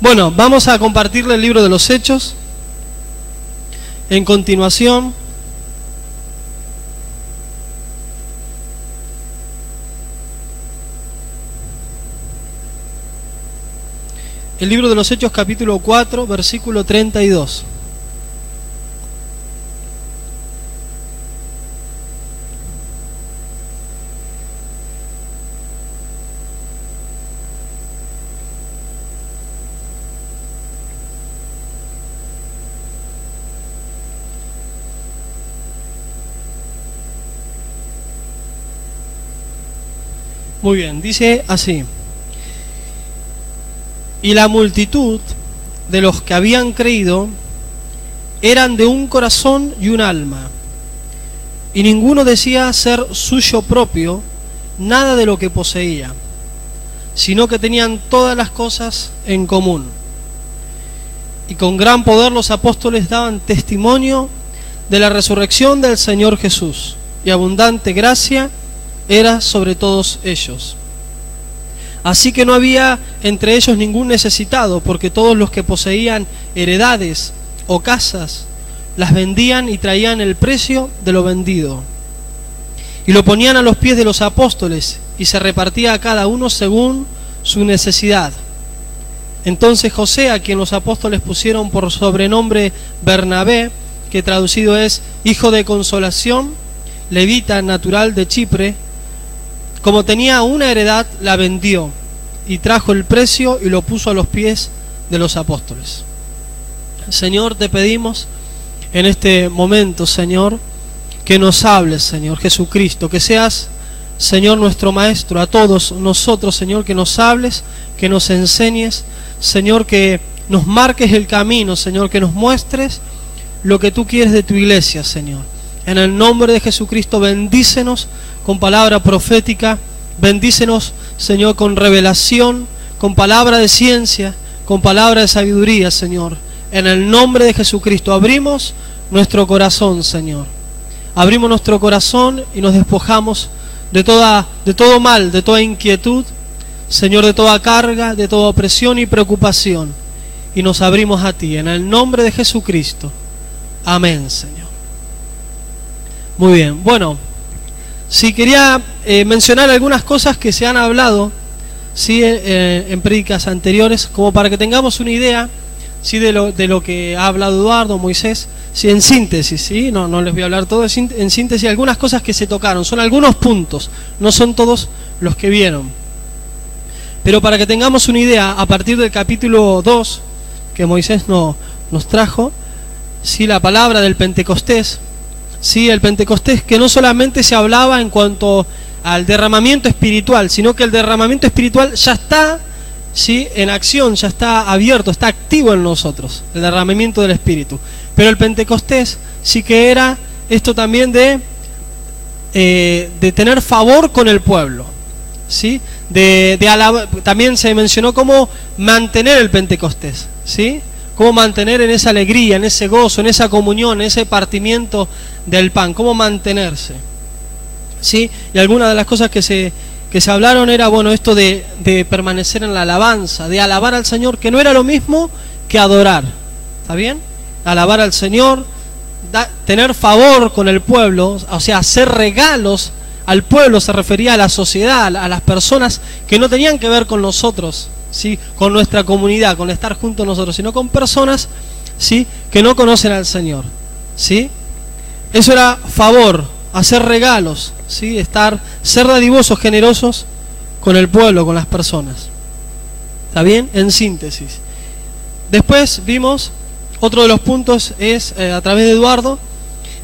Bueno, vamos a compartirle el libro de los Hechos. En continuación, el libro de los Hechos, capítulo 4, versículo 32. Muy bien, dice así: y la multitud de los que habían creído eran de un corazón y un alma, y ninguno decía ser suyo propio nada de lo que poseía, sino que tenían todas las cosas en común. Y con gran poder los apóstoles daban testimonio de la resurrección del Señor Jesús, y abundante gracia era sobre todos ellos. Así que no había entre ellos ningún necesitado, porque todos los que poseían heredades o casas las vendían y traían el precio de lo vendido, y lo ponían a los pies de los apóstoles, y se repartía a cada uno según su necesidad. Entonces José, a quien los apóstoles pusieron por sobrenombre Bernabé, que traducido es hijo de consolación, levita natural de Chipre, como tenía una heredad, la vendió y trajo el precio y lo puso a los pies de los apóstoles. Señor, te pedimos en este momento, Señor, que nos hables, Señor Jesucristo, que seas, Señor, nuestro Maestro, a todos nosotros, Señor, que nos hables, que nos enseñes, Señor, que nos marques el camino, Señor, que nos muestres lo que tú quieres de tu iglesia, Señor. En el nombre de Jesucristo, bendícenos con palabra profética, bendícenos, Señor, con revelación, con palabra de ciencia, con palabra de sabiduría, Señor. En el nombre de Jesucristo, abrimos nuestro corazón, Señor. Abrimos nuestro corazón y nos despojamos de todo mal, de toda inquietud, Señor, de toda carga, de toda opresión y preocupación. Y nos abrimos a ti, en el nombre de Jesucristo. Amén, Señor. Muy bien, bueno, sí, quería mencionar algunas cosas que se han hablado, ¿sí? En prédicas anteriores, como para que tengamos una idea, ¿sí? de lo que ha hablado Eduardo, Moisés, ¿sí? En síntesis, ¿sí? No les voy a hablar todo, en síntesis algunas cosas que se tocaron, son algunos puntos, no son todos los que vieron. Pero para que tengamos una idea, a partir del capítulo 2, que Moisés nos trajo, ¿sí? La palabra del Pentecostés, sí, el Pentecostés, que no solamente se hablaba en cuanto al derramamiento espiritual, sino que el derramamiento espiritual ya está, sí, en acción, ya está abierto, está activo en nosotros, el derramamiento del Espíritu. Pero el Pentecostés sí que era esto también de tener favor con el pueblo, sí, también se mencionó cómo mantener el Pentecostés, sí, cómo mantener en esa alegría, en ese gozo, en esa comunión, en ese partimiento del pan, cómo mantenerse, ¿sí? Y algunas de las cosas que se hablaron era, bueno, esto de permanecer en la alabanza, de alabar al Señor, que no era lo mismo que adorar, ¿está bien? Alabar al Señor, tener favor con el pueblo, o sea, hacer regalos al pueblo, se refería a la sociedad, a las personas que no tenían que ver con nosotros, ¿sí? Con nuestra comunidad, con estar juntos nosotros, sino con personas, ¿sí? Que no conocen al Señor, ¿sí? Eso era favor, hacer regalos, ¿sí? Ser dadivosos, generosos con el pueblo, con las personas. ¿Está bien? En síntesis. Después vimos, otro de los puntos es, a través de Eduardo,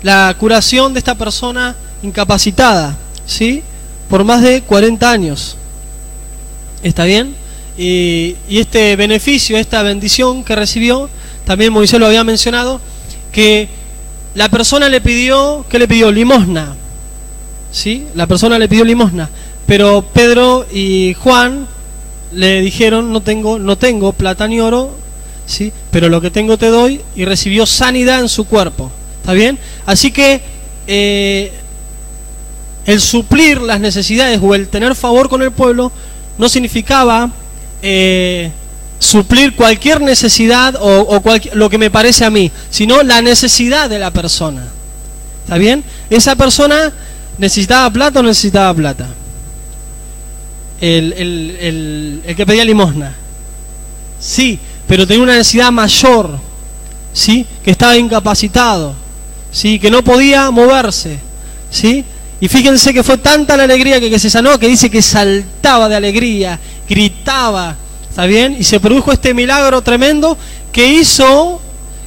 la curación de esta persona incapacitada, ¿sí? Por más de 40 años. ¿Está bien? Y este beneficio, esta bendición que recibió, también Moisés lo había mencionado, que la persona le pidió, ¿qué le pidió? Limosna, ¿sí? La persona le pidió limosna, pero Pedro y Juan le dijeron, no tengo plata ni oro, ¿sí? Pero lo que tengo te doy, y recibió sanidad en su cuerpo, ¿está bien? Así que el suplir las necesidades o el tener favor con el pueblo no significaba suplir cualquier necesidad o lo que me parece a mí, sino la necesidad de la persona. ¿Está bien? Esa persona necesitaba plata o no necesitaba plata. El que pedía limosna. Sí, pero tenía una necesidad mayor, ¿sí? Que estaba incapacitado, ¿sí? Que no podía moverse, ¿sí? Y fíjense que fue tanta la alegría que se sanó, que dice que saltaba de alegría, gritaba, ¿está bien? Y se produjo este milagro tremendo que hizo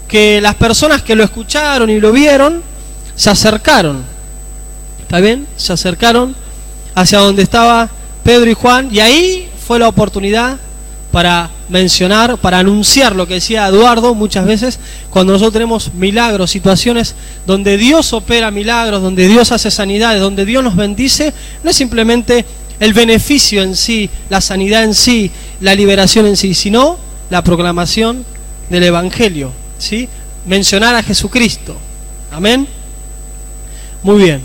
que las personas que lo escucharon y lo vieron se acercaron, ¿está bien? Se acercaron hacia donde estaba Pedro y Juan, y ahí fue la oportunidad para mencionar, para anunciar lo que decía Eduardo muchas veces, cuando nosotros tenemos milagros, situaciones donde Dios opera milagros, donde Dios hace sanidades, donde Dios nos bendice, no es simplemente el beneficio en sí, la sanidad en sí, la liberación en sí, sino la proclamación del Evangelio, ¿sí? Mencionar a Jesucristo. Amén. Muy bien.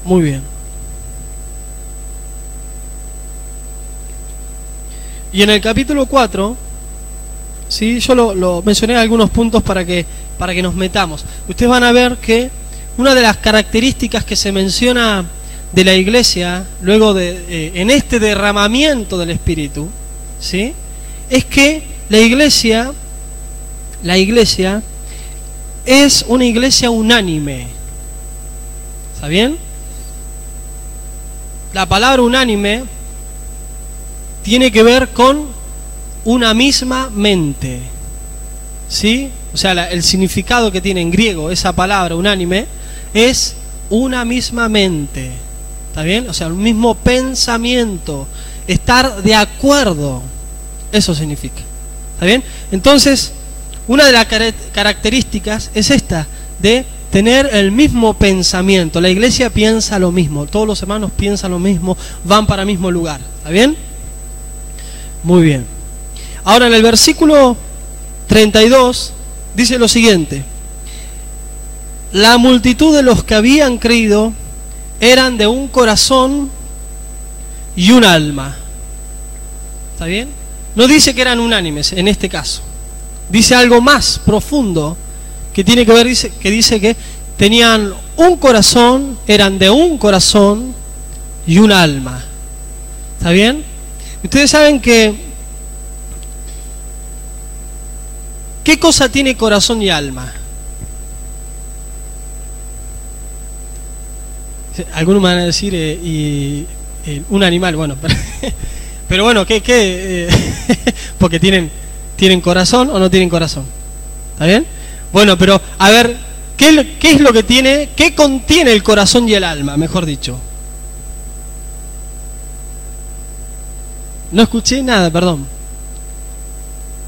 Muy bien. Y en el capítulo 4, ¿sí? Yo lo mencioné algunos puntos para que nos metamos. Ustedes van a ver que una de las características que se menciona de la iglesia, luego en este derramamiento del Espíritu, ¿sí? Es que la iglesia es una iglesia unánime. ¿Está bien? La palabra unánime tiene que ver con una misma mente, ¿sí? O sea, el significado que tiene en griego esa palabra unánime es una misma mente, ¿está bien? O sea, un mismo pensamiento, estar de acuerdo, eso significa, ¿está bien? Entonces, una de las características es esta, de tener el mismo pensamiento. La iglesia piensa lo mismo, todos los hermanos piensan lo mismo, van para el mismo lugar, ¿está bien? Muy bien. Ahora en el versículo 32 dice lo siguiente: la multitud de los que habían creído eran de un corazón y un alma. ¿Está bien? No dice que eran unánimes en este caso. Dice algo más profundo que tiene que ver, dice que tenían un corazón, eran de un corazón y un alma. ¿Está bien? Ustedes saben que ¿qué cosa tiene corazón y alma? Algunos me van a decir un animal, bueno, pero bueno, ¿qué? Porque tienen corazón o no tienen corazón. ¿Está bien? Bueno, pero a ver, ¿qué es lo que tiene, qué contiene el corazón y el alma, mejor dicho? No escuché nada, perdón.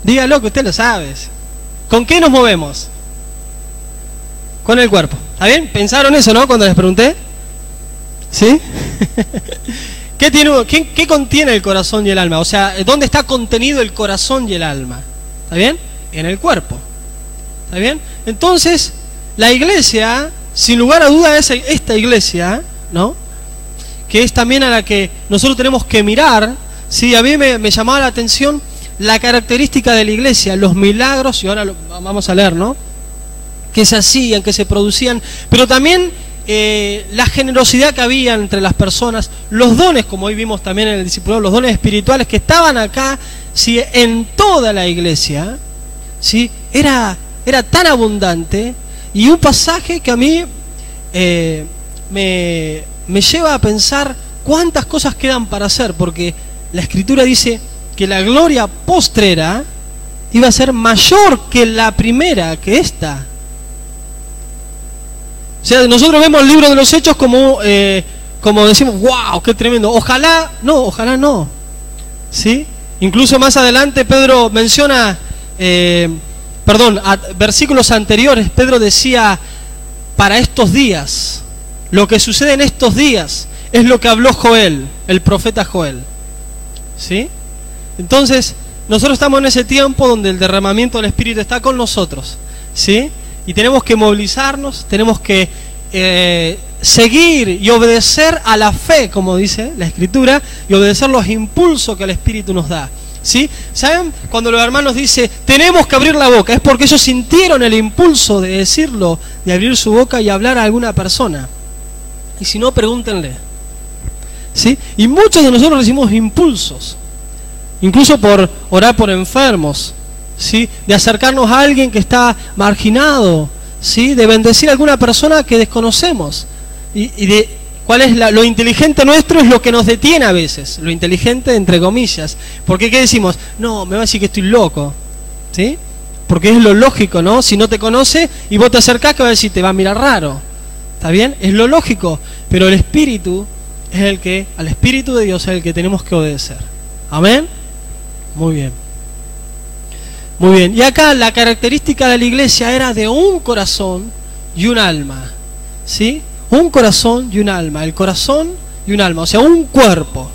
Dígalo que usted lo sabe. ¿Con qué nos movemos? Con el cuerpo. ¿Está bien? ¿Pensaron eso, no? Cuando les pregunté. ¿Sí? ¿Qué contiene el corazón y el alma? O sea, ¿dónde está contenido el corazón y el alma? ¿Está bien? En el cuerpo. ¿Está bien? Entonces, la iglesia, sin lugar a duda, es esta iglesia, ¿no? Que es también a la que nosotros tenemos que mirar. Sí, a mí me llamaba la atención la característica de la iglesia, los milagros, y ahora vamos a leer, ¿no? Que se hacían, que se producían, pero también la generosidad que había entre las personas, los dones, como hoy vimos también en el discipulado, los dones espirituales que estaban acá, ¿sí? En toda la iglesia, ¿sí? Era tan abundante, y un pasaje que a mí me lleva a pensar cuántas cosas quedan para hacer, porque la Escritura dice que la gloria postrera iba a ser mayor que la primera, que esta. O sea, nosotros vemos el libro de los Hechos como decimos, wow, qué tremendo. Ojalá no. ¿Sí? Incluso más adelante Pedro menciona, versículos anteriores, Pedro decía, para estos días, lo que sucede en estos días es lo que habló Joel, el profeta Joel. ¿Sí? Entonces, nosotros estamos en ese tiempo donde el derramamiento del Espíritu está con nosotros, ¿sí? Y tenemos que movilizarnos, tenemos que seguir y obedecer a la fe, como dice la Escritura, y obedecer los impulsos que el Espíritu nos da. ¿Sí? ¿Saben? Cuando los hermanos dicen tenemos que abrir la boca, es porque ellos sintieron el impulso de decirlo, de abrir su boca y hablar a alguna persona. Y si no, pregúntenle. ¿Sí? Y muchos de nosotros recibimos impulsos, incluso por orar por enfermos, ¿sí? De acercarnos a alguien que está marginado, ¿sí? De bendecir a alguna persona que desconocemos. Y de cuál es lo inteligente nuestro es lo que nos detiene a veces, lo inteligente entre comillas. Porque ¿qué decimos? No, me va a decir que estoy loco, ¿sí? Porque es lo lógico, ¿no? Si no te conoce y vos te acercás, que va a decir, te va a mirar raro. ¿Está bien? Es lo lógico, pero el Espíritu es el que, al Espíritu de Dios es el que tenemos que obedecer. ¿Amén? Muy bien. Muy bien. Y acá la característica de la iglesia era de un corazón y un alma, ¿sí? Un corazón y un alma, el corazón y un alma, o sea, un cuerpo,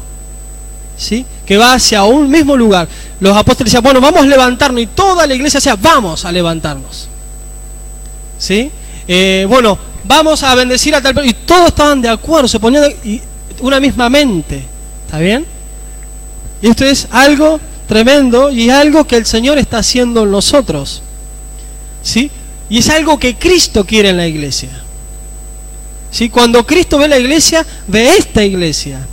¿sí? Que va hacia un mismo lugar. Los apóstoles decían, bueno, vamos a levantarnos, y toda la iglesia decía, vamos a levantarnos, ¿sí? Bueno, vamos a bendecir a tal persona, y todos estaban de acuerdo, se ponían una misma mente, ¿está bien? Y esto es algo tremendo y es algo que el Señor está haciendo en nosotros, ¿sí? Y es algo que Cristo quiere en la iglesia. ¿Sí? Cuando Cristo ve la iglesia, ve esta iglesia,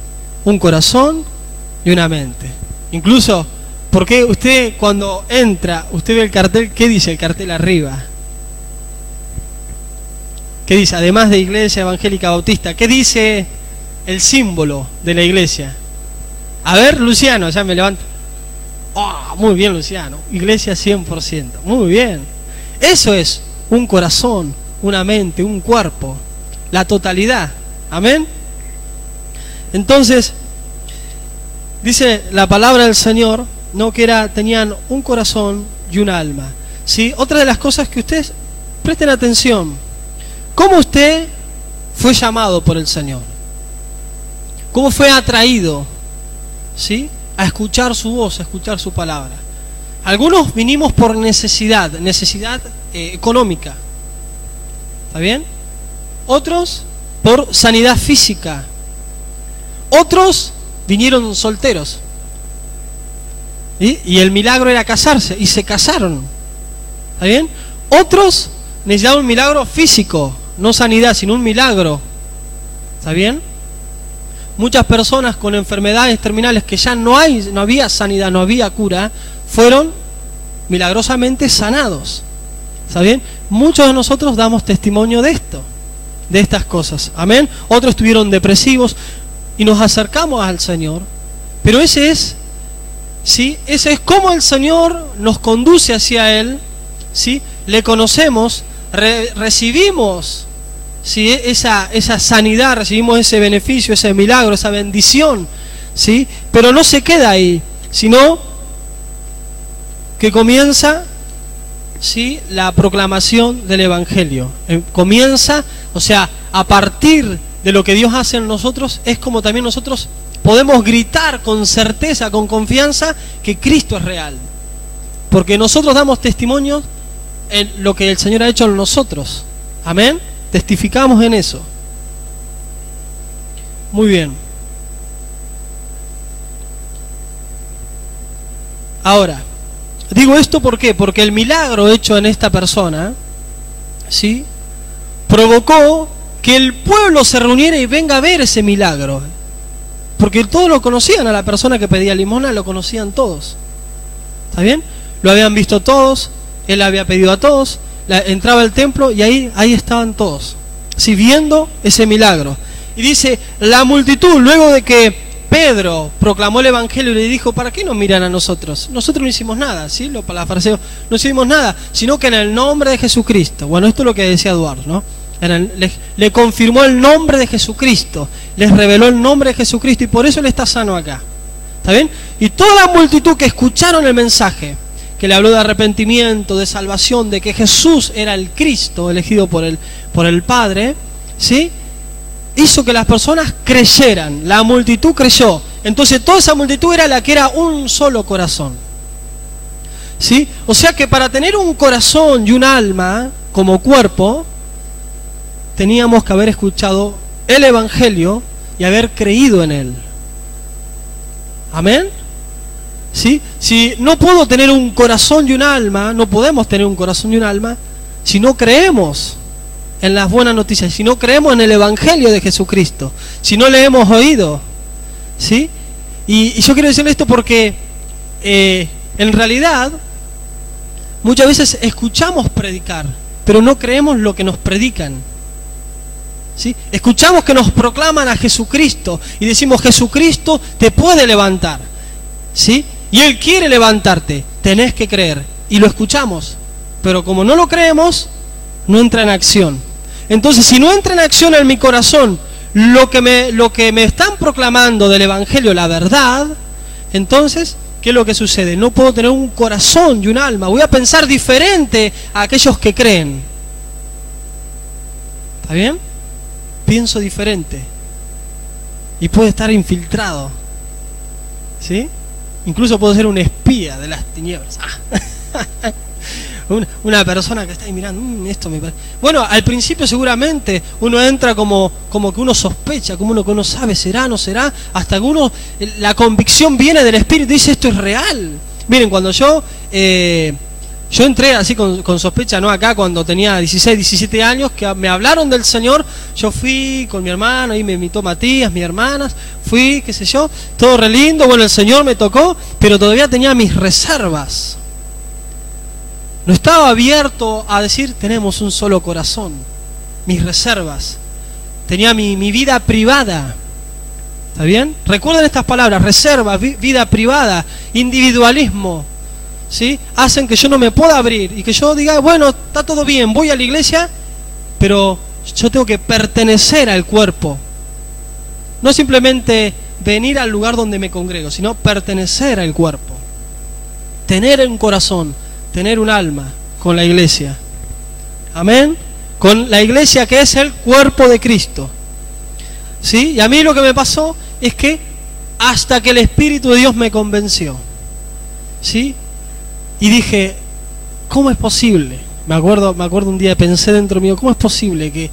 un corazón y una mente. Incluso, porque usted cuando entra, usted ve el cartel, ¿qué dice el cartel arriba? ¿Qué dice? Además de Iglesia Evangélica Bautista, ¿qué dice el símbolo de la iglesia? A ver, Luciano, ya me levanto. Oh, muy bien, Luciano. Iglesia 100%. Muy bien. Eso es un corazón, una mente, un cuerpo. La totalidad. Amén. Entonces, dice la palabra del Señor, no, que tenían un corazón y un alma. ¿Sí? Otra de las cosas que ustedes presten atención. ¿Cómo usted fue llamado por el Señor? ¿Cómo fue atraído? ¿Sí? A escuchar su voz, a escuchar su palabra. Algunos vinimos por necesidad económica. ¿Está bien? Otros por sanidad física. Otros vinieron solteros. ¿Sí? Y el milagro era casarse y se casaron. ¿Está bien? Otros necesitaban un milagro físico, no sanidad, sino un milagro. ¿Está bien? Muchas personas con enfermedades terminales que ya no había sanidad, no había cura, fueron milagrosamente sanados. ¿Está bien? Muchos de nosotros damos testimonio de esto, de estas cosas. Amén. Otros estuvieron depresivos y nos acercamos al Señor. Pero ese es como el Señor nos conduce hacia Él, ¿sí? Le conocemos, recibimos, ¿sí? esa sanidad, recibimos ese beneficio, ese milagro, esa bendición, ¿sí? Pero no se queda ahí, sino que comienza, ¿sí? La proclamación del Evangelio. Comienza, o sea, a partir de lo que Dios hace en nosotros, es como también nosotros podemos gritar con certeza, con confianza, que Cristo es real. Porque nosotros damos testimonio en lo que el Señor ha hecho en nosotros. Amén. Testificamos en eso. Muy bien. Ahora, digo esto ¿por qué? Porque el milagro hecho en esta persona, ¿sí? Provocó que el pueblo se reuniera y venga a ver ese milagro. Porque todos lo conocían, a la persona que pedía limosna lo conocían todos. ¿Está bien? Lo habían visto todos, él había pedido a todos, entraba al templo y ahí estaban todos, ¿sí? Viendo ese milagro. Y dice, la multitud, luego de que Pedro proclamó el Evangelio y le dijo, ¿para qué nos miran a nosotros? Nosotros no hicimos nada, ¿sí? Los fariseos no hicimos nada, sino que en el nombre de Jesucristo. Bueno, esto es lo que decía Eduardo, ¿no? Le confirmó el nombre de Jesucristo, les reveló el nombre de Jesucristo y por eso él está sano acá. ¿Está bien? Y toda la multitud que escucharon el mensaje, que le habló de arrepentimiento, de salvación, de que Jesús era el Cristo elegido por el Padre, ¿sí? Hizo que las personas creyeran, la multitud creyó. Entonces toda esa multitud era la que era un solo corazón, ¿sí? O sea que para tener un corazón y un alma como cuerpo, teníamos que haber escuchado el Evangelio y haber creído en él. ¿Amén? ¿Sí? Si no puedo tener un corazón y un alma, no podemos tener un corazón y un alma si no creemos en las buenas noticias, si no creemos en el Evangelio de Jesucristo, si no le hemos oído. ¿Sí? Y yo quiero decirle esto porque en realidad muchas veces escuchamos predicar, pero no creemos lo que nos predican. ¿Sí? Escuchamos que nos proclaman a Jesucristo y decimos: Jesucristo te puede levantar, ¿sí? Y Él quiere levantarte, tenés que creer. Y lo escuchamos, pero como no lo creemos, no entra en acción. Entonces, si no entra en acción en mi corazón lo que me están proclamando del Evangelio, la verdad, entonces, ¿qué es lo que sucede? No puedo tener un corazón y un alma. Voy a pensar diferente a aquellos que creen. ¿Está bien? Pienso diferente. Y puedo estar infiltrado. ¿Sí? Incluso puedo ser un espía de las tinieblas. Una persona que está ahí mirando, esto me parece. Bueno, al principio seguramente uno entra como que uno sospecha, como uno que uno sabe, será, no será, hasta que la convicción viene del Espíritu y dice: esto es real. Miren, cuando yo entré así con sospecha, ¿no? Acá cuando tenía 16, 17 años, que me hablaron del Señor, yo fui con mi hermano, ahí me invitó Matías, mis hermanas, fui, qué sé yo, todo re lindo, bueno, el Señor me tocó, pero todavía tenía mis reservas. No estaba abierto a decir: tenemos un solo corazón. Mis reservas. Tenía mi vida privada. ¿Está bien? Recuerden estas palabras: reserva, vida privada, individualismo. ¿Sí? Hacen que yo no me pueda abrir y que yo diga: bueno, está todo bien, voy a la iglesia, pero yo tengo que pertenecer al cuerpo. No simplemente venir al lugar donde me congrego, sino pertenecer al cuerpo. Tener un corazón, tener un alma con la iglesia. Amén. Con la iglesia, que es el cuerpo de Cristo. ¿Sí? Y a mí lo que me pasó es que hasta que el Espíritu de Dios me convenció. ¿Sí? Y dije: ¿cómo es posible? Me acuerdo un día, pensé dentro mío: ¿cómo es posible que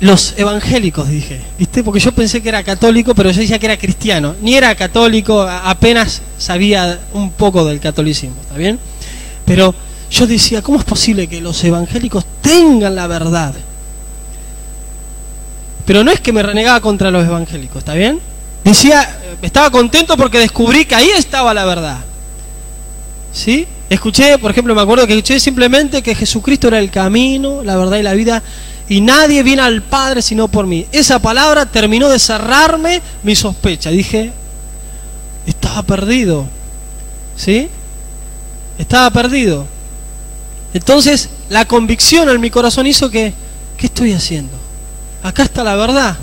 los evangélicos, dije, ¿viste? Porque yo pensé que era católico, pero yo decía que era cristiano. Ni era católico, apenas sabía un poco del catolicismo, ¿está bien? Pero yo decía: ¿cómo es posible que los evangélicos tengan la verdad? Pero no es que me renegaba contra los evangélicos, ¿está bien? Decía, estaba contento porque descubrí que ahí estaba la verdad. ¿Sí? Escuché, por ejemplo, me acuerdo que escuché simplemente que Jesucristo era el camino, la verdad y la vida, y nadie viene al Padre sino por mí. Esa palabra terminó de cerrarme mi sospecha. Dije: estaba perdido. ¿Sí? Estaba perdido. Entonces, la convicción en mi corazón hizo que: ¿qué estoy haciendo? Acá está la verdad.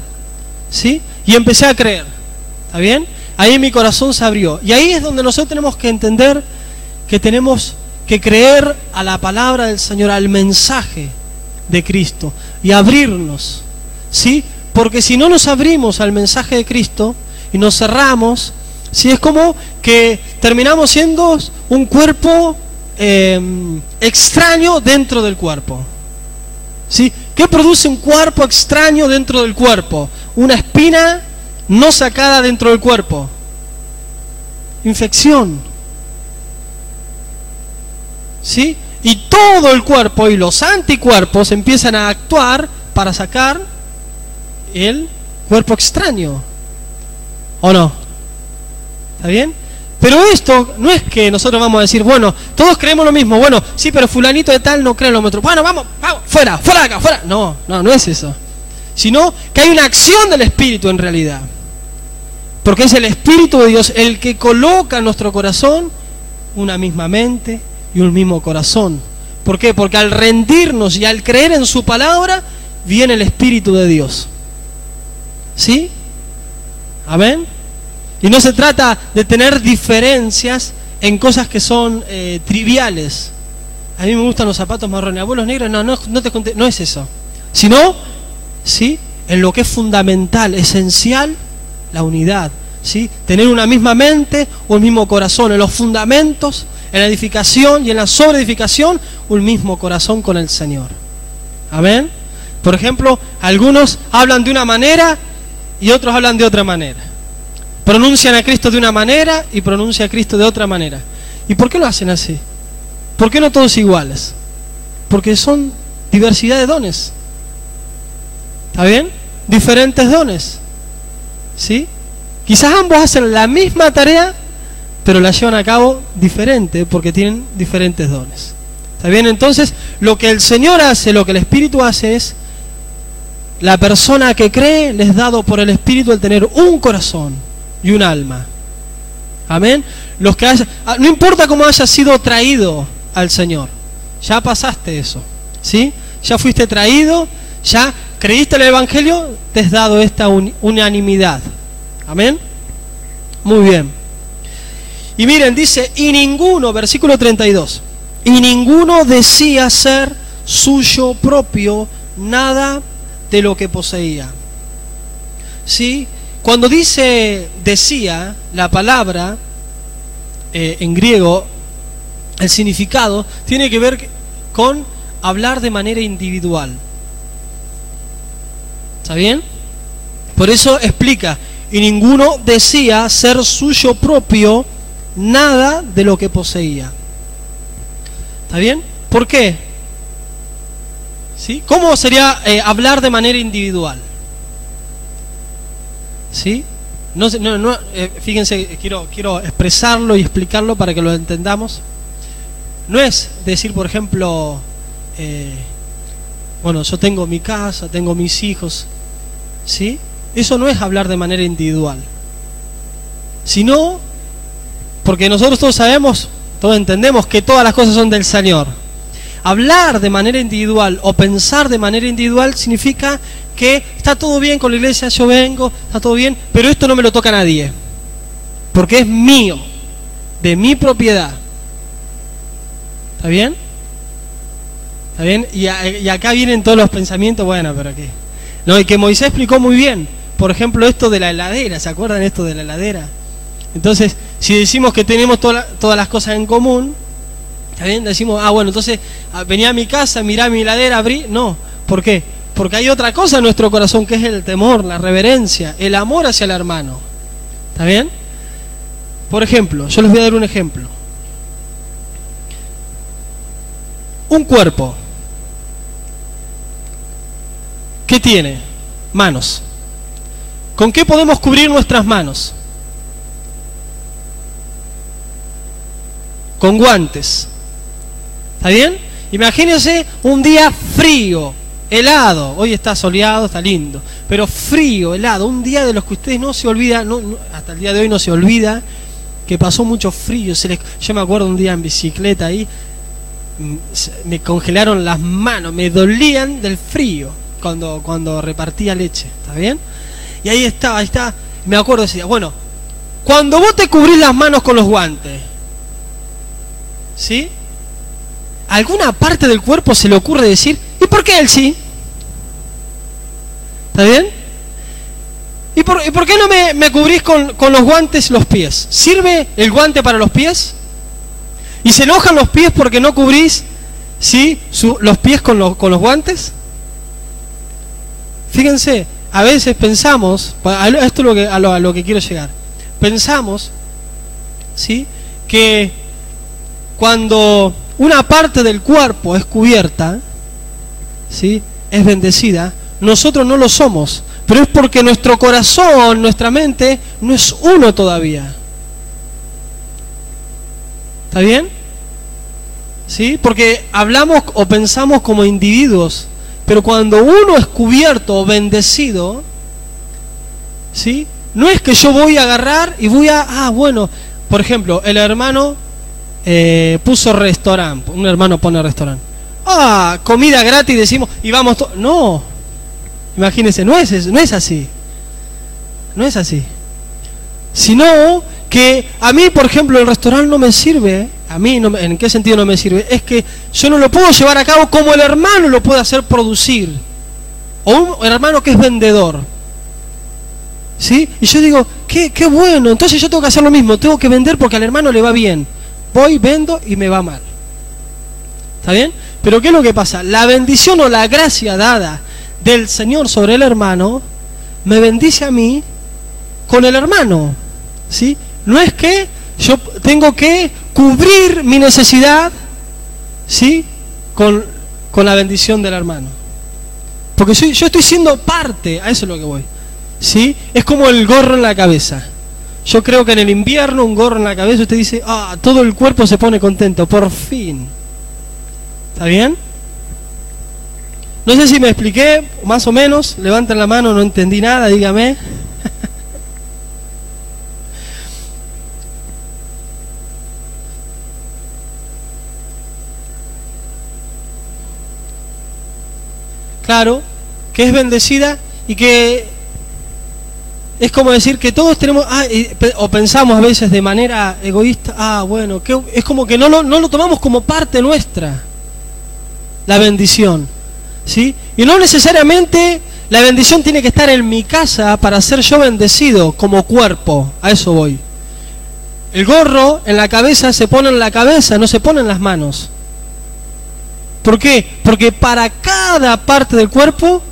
¿Sí? Y empecé a creer. ¿Está bien? Ahí mi corazón se abrió. Y ahí es donde nosotros tenemos que entender que tenemos que creer a la palabra del Señor, al mensaje de Cristo, y abrirnos, ¿sí? Porque si no nos abrimos al mensaje de Cristo y nos cerramos, ¿sí? Es como que terminamos siendo un cuerpo extraño dentro del cuerpo. ¿Sí? ¿Qué produce un cuerpo extraño dentro del cuerpo? Una espina no sacada dentro del cuerpo. Infección. ¿Sí? Y todo el cuerpo y los anticuerpos empiezan a actuar para sacar el cuerpo extraño. ¿O no? ¿Está bien? Pero esto no es que nosotros vamos a decir: bueno, todos creemos lo mismo. Bueno, sí, pero fulanito de tal no cree lo otro. Bueno, vamos, fuera de acá, fuera. No es eso. Sino que hay una acción del Espíritu en realidad. Porque es el Espíritu de Dios el que coloca en nuestro corazón una misma mente y un mismo corazón. ¿Por qué? Porque al rendirnos y al creer en su palabra, viene el Espíritu de Dios. ¿Sí? Amén. Y no se trata de tener diferencias en cosas que son triviales. A mí me gustan los zapatos marrones, a vos los negros, no es eso. Sino, ¿sí? En lo que es fundamental, esencial, la unidad. ¿Sí? Tener una misma mente o un mismo corazón. En los fundamentos, en la edificación y en la sobreedificación, un mismo corazón con el Señor. Amén. Por ejemplo, algunos hablan de una manera y otros hablan de otra manera. Pronuncian a Cristo de una manera y pronuncian a Cristo de otra manera. ¿Y por qué lo hacen así? ¿Por qué no todos iguales? Porque son diversidad de dones. ¿Está bien? Diferentes dones. ¿Sí? Quizás ambos hacen la misma tarea, pero la llevan a cabo diferente porque tienen diferentes dones. ¿Está bien? Entonces, lo que el Señor hace, lo que el Espíritu hace es, la persona que cree les es dado por el Espíritu el tener un corazón y un alma. Amén. Los que no importa cómo hayas sido traído al Señor, ya pasaste eso, ¿sí? Ya fuiste traído, ya creíste en el Evangelio, te es dado esta unanimidad. Amén. Muy bien. Y miren, dice, y ninguno, versículo 32, y ninguno decía ser suyo propio nada de lo que poseía. ¿Sí? Cuando dice decía, la palabra en griego, el significado tiene que ver con hablar de manera individual. ¿Está bien? Por eso explica, y ninguno decía ser suyo propio nada de lo que poseía. ¿Está bien? ¿Por qué? ¿Sí? ¿Cómo sería hablar de manera individual? ¿Sí? Fíjense, quiero expresarlo y explicarlo para que lo entendamos. No es decir, por ejemplo, bueno, yo tengo mi casa, tengo mis hijos, ¿sí? Eso no es hablar de manera individual. Sino, porque nosotros todos sabemos, todos entendemos que todas las cosas son del Señor. Hablar de manera individual o pensar de manera individual significa que está todo bien con la iglesia, yo vengo, está todo bien, pero esto no me lo toca a nadie, porque es mío, de mi propiedad. ¿Está bien? ¿Está bien? Y acá vienen todos los pensamientos, bueno, pero ¿qué? No, y que Moisés explicó muy bien, por ejemplo, esto de la heladera, ¿se acuerdan esto de la heladera? Entonces, si decimos que tenemos todas las cosas en común, ¿está bien? Decimos, bueno, entonces venía a mi casa, mirá mi heladera, abrí. No, ¿por qué? Porque hay otra cosa en nuestro corazón que es el temor, la reverencia, el amor hacia el hermano. ¿Está bien? Por ejemplo, yo les voy a dar un ejemplo. Un cuerpo. ¿Qué tiene? Manos. ¿Con qué podemos cubrir nuestras manos? Con guantes. ¿Está bien? Imagínense un día frío, helado. Hoy está soleado, está lindo, pero frío, helado, un día de los que ustedes no se olvidan, hasta el día de hoy no se olvida, que pasó mucho frío. Yo me acuerdo un día en bicicleta ahí, me congelaron las manos, me dolían del frío cuando repartía leche. ¿Está bien? Y ahí está, me acuerdo, decía, bueno, cuando vos te cubrís las manos con los guantes, ¿sí? ¿Alguna parte del cuerpo se le ocurre decir, ¿y por qué él sí? ¿Está bien? ¿Y por qué no me cubrís con los guantes los pies? ¿Sirve el guante para los pies? ¿Y se enojan los pies porque no cubrís, ¿sí? los pies con los guantes? Fíjense, a veces pensamos, esto es a lo que quiero llegar, pensamos, ¿sí? Que cuando una parte del cuerpo es cubierta, ¿sí? Es bendecida, nosotros no lo somos, pero es porque nuestro corazón, nuestra mente, no es uno todavía. ¿Está bien? ¿Sí? Porque hablamos o pensamos como individuos, pero cuando uno es cubierto o bendecido, ¿sí? No es que yo voy a agarrar y voy bueno, por ejemplo, el hermano puso restaurante, un hermano pone restaurante. Comida gratis, decimos, y vamos todos. No, imagínense, no es así. No es así. Sino que a mí, por ejemplo, el restaurante no me sirve. A mí, ¿en qué sentido no me sirve? Es que yo no lo puedo llevar a cabo como el hermano lo puede hacer producir. O un hermano que es vendedor. ¿Sí? Y yo digo, qué bueno, entonces yo tengo que hacer lo mismo, tengo que vender porque al hermano le va bien. Voy, vendo y me va mal. ¿Está bien? Pero ¿qué es lo que pasa? La bendición o la gracia dada del Señor sobre el hermano, me bendice a mí con el hermano, ¿sí? No es que yo tengo que cubrir mi necesidad, ¿sí? Con la bendición del hermano. Porque yo estoy siendo parte, a eso es lo que voy, ¿sí? Es como el gorro en la cabeza. Yo creo que en el invierno un gorro en la cabeza, usted dice, todo el cuerpo se pone contento, por fin. ¿Está bien? No sé si me expliqué, más o menos. Levanten la mano, no entendí nada, dígame. Claro, que es bendecida y que es como decir que todos tenemos, o pensamos a veces de manera egoísta, bueno, que es como que no lo tomamos como parte nuestra, la bendición, ¿sí? Y no necesariamente la bendición tiene que estar en mi casa para ser yo bendecido como cuerpo, a eso voy. El gorro en la cabeza se pone en la cabeza, no se pone en las manos. ¿Por qué? Porque para cada parte del cuerpo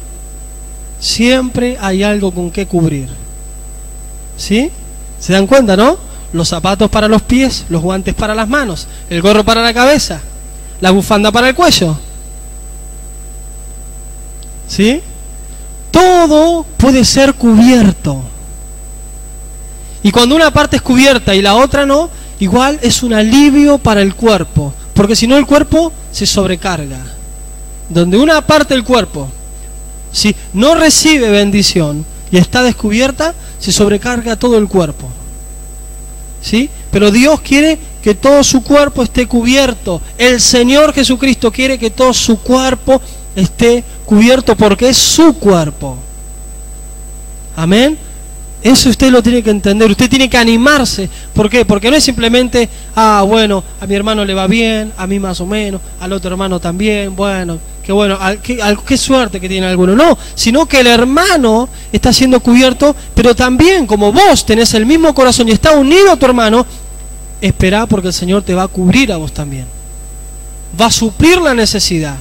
siempre hay algo con que cubrir. ¿Sí? ¿Se dan cuenta, no? Los zapatos para los pies, los guantes para las manos, el gorro para la cabeza, la bufanda para el cuello. ¿Sí? Todo puede ser cubierto. Y cuando una parte es cubierta y la otra no, igual es un alivio para el cuerpo. Porque si no el cuerpo se sobrecarga. Donde una parte del cuerpo, si no recibe bendición y está descubierta, se sobrecarga todo el cuerpo. ¿Sí? Pero Dios quiere que todo su cuerpo esté cubierto. El Señor Jesucristo quiere que todo su cuerpo esté cubierto porque es su cuerpo. Amén. Eso usted lo tiene que entender, usted tiene que animarse. ¿Por qué? Porque no es simplemente, bueno, a mi hermano le va bien, a mí más o menos, al otro hermano también, bueno, qué suerte que tiene alguno. No, sino que el hermano está siendo cubierto, pero también como vos tenés el mismo corazón y está unido a tu hermano, esperá porque el Señor te va a cubrir a vos también. Va a suplir la necesidad.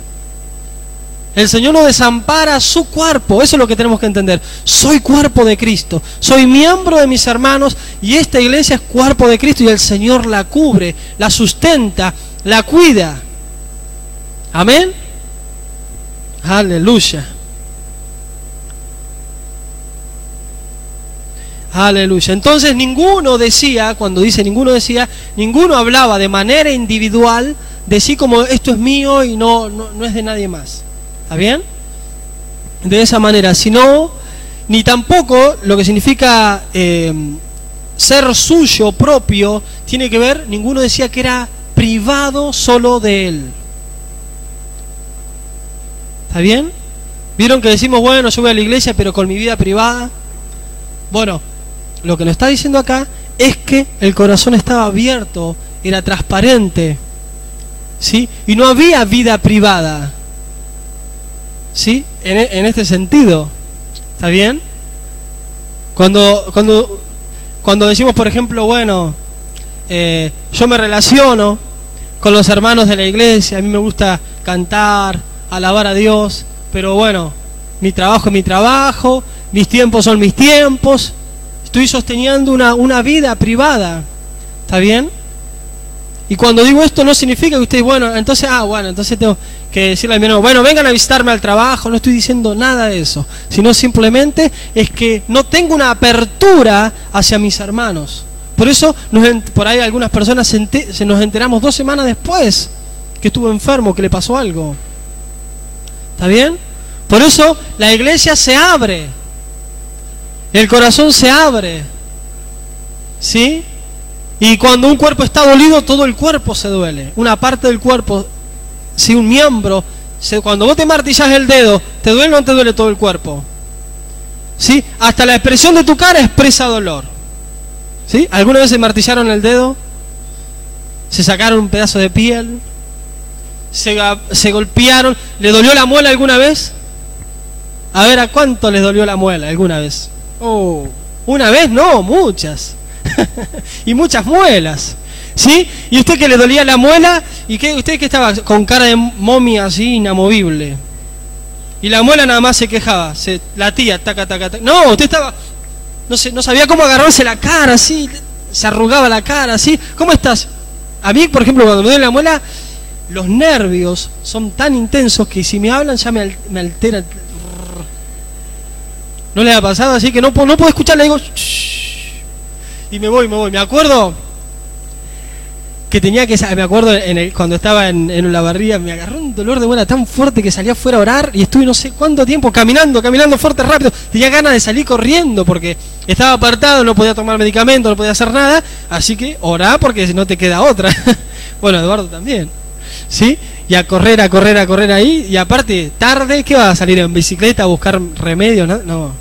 El Señor no desampara su cuerpo, eso es lo que tenemos que entender. Soy cuerpo de Cristo, soy miembro de mis hermanos y esta iglesia es cuerpo de Cristo y el Señor la cubre, la sustenta, la cuida. Amén. Aleluya. Aleluya. Entonces ninguno decía, cuando dice ninguno decía, ninguno hablaba de manera individual de sí como esto es mío y no es de nadie más. ¿Está bien? De esa manera, sino, ni tampoco lo que significa ser suyo propio, tiene que ver, ninguno decía que era privado solo de él. ¿Está bien? ¿Vieron que decimos, bueno, yo voy a la iglesia pero con mi vida privada? Bueno, lo que nos está diciendo acá es que el corazón estaba abierto, era transparente, ¿sí? Y no había vida privada. ¿Sí? En este sentido. ¿Está bien? Cuando decimos, por ejemplo, bueno, yo me relaciono con los hermanos de la iglesia, a mí me gusta cantar, alabar a Dios, pero bueno, mi trabajo es mi trabajo, mis tiempos son mis tiempos, estoy sosteniendo una vida privada. ¿Está bien? Y cuando digo esto no significa que usted, entonces tengo que decirle a mi hermano, bueno, vengan a visitarme al trabajo, no estoy diciendo nada de eso, sino simplemente es que no tengo una apertura hacia mis hermanos. Por eso, por ahí algunas personas nos enteramos 2 semanas después que estuvo enfermo, que le pasó algo. ¿Está bien? Por eso la iglesia se abre, el corazón se abre, ¿sí? Y cuando un cuerpo está dolido, todo el cuerpo se duele. Una parte del cuerpo, si un miembro, cuando vos te martillas el dedo, ¿te duele o no te duele todo el cuerpo? ¿Sí? Hasta la expresión de tu cara expresa dolor. ¿Sí? ¿Alguna vez se martillaron el dedo? ¿Se sacaron un pedazo de piel? ¿Se golpearon? ¿Le dolió la muela alguna vez? A ver, ¿a cuánto les dolió la muela alguna vez? Una vez no, muchas. Y muchas muelas, ¿sí? Y usted que le dolía la muela, y usted que estaba con cara de momia así inamovible. Y la muela nada más se quejaba, la tía, taca, taca, taca. No, usted estaba, no sabía cómo agarrarse la cara, así, se arrugaba la cara, así. ¿Cómo estás? A mí, por ejemplo, cuando me duele la muela, los nervios son tan intensos que si me hablan ya me altera. ¿No le ha pasado? Así que no puedo escuchar, le digo, shh, y me voy. Me acuerdo que me acuerdo cuando estaba en la barriga, me agarró un dolor de muela tan fuerte que salí afuera a orar y estuve no sé cuánto tiempo caminando fuerte, rápido. Tenía ganas de salir corriendo porque estaba apartado, no podía tomar medicamento, no podía hacer nada, así que orá porque no te queda otra. Bueno, Eduardo también, ¿sí? Y a correr ahí, y aparte, tarde, ¿qué vas a salir en bicicleta a buscar remedios? No,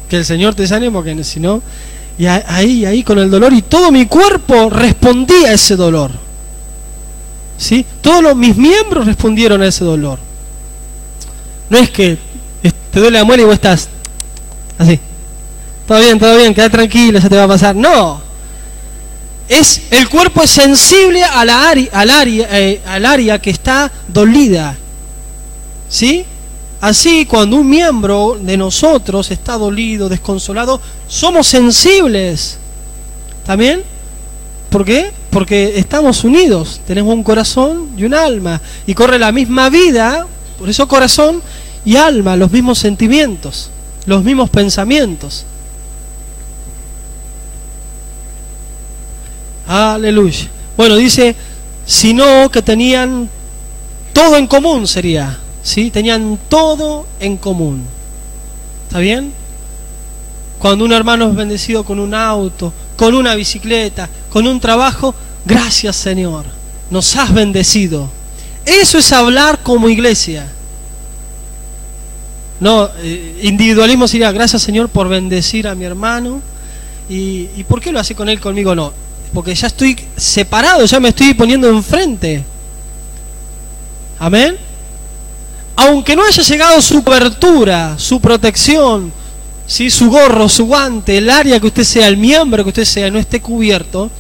que el Señor te sane porque si no... Y ahí con el dolor, y todo mi cuerpo respondía a ese dolor, ¿sí? Todos mis miembros respondieron a ese dolor. No es que te duele la muela y vos estás así, todo bien, queda tranquilo, se te va a pasar. No, el cuerpo es sensible al área que está dolida, ¿sí? Así, cuando un miembro de nosotros está dolido, desconsolado, somos sensibles. ¿También? ¿Por qué? Porque estamos unidos, tenemos un corazón y un alma, y corre la misma vida, por eso corazón y alma, los mismos sentimientos, los mismos pensamientos. Aleluya. Bueno, dice, sino que tenían todo en común, sería. ¿Sí? Tenían todo en común. ¿Está bien? Cuando un hermano es bendecido con un auto, con una bicicleta, con un trabajo, gracias Señor, nos has bendecido. Eso es hablar como iglesia. No, individualismo sería, gracias Señor por bendecir a mi hermano. ¿Y por qué lo hace con él, conmigo no? Porque ya estoy separado, ya me estoy poniendo enfrente. Amén. Aunque no haya llegado su cobertura, su protección, ¿sí? Su gorro, su guante, el área que usted sea, el miembro que usted sea, no esté cubierto,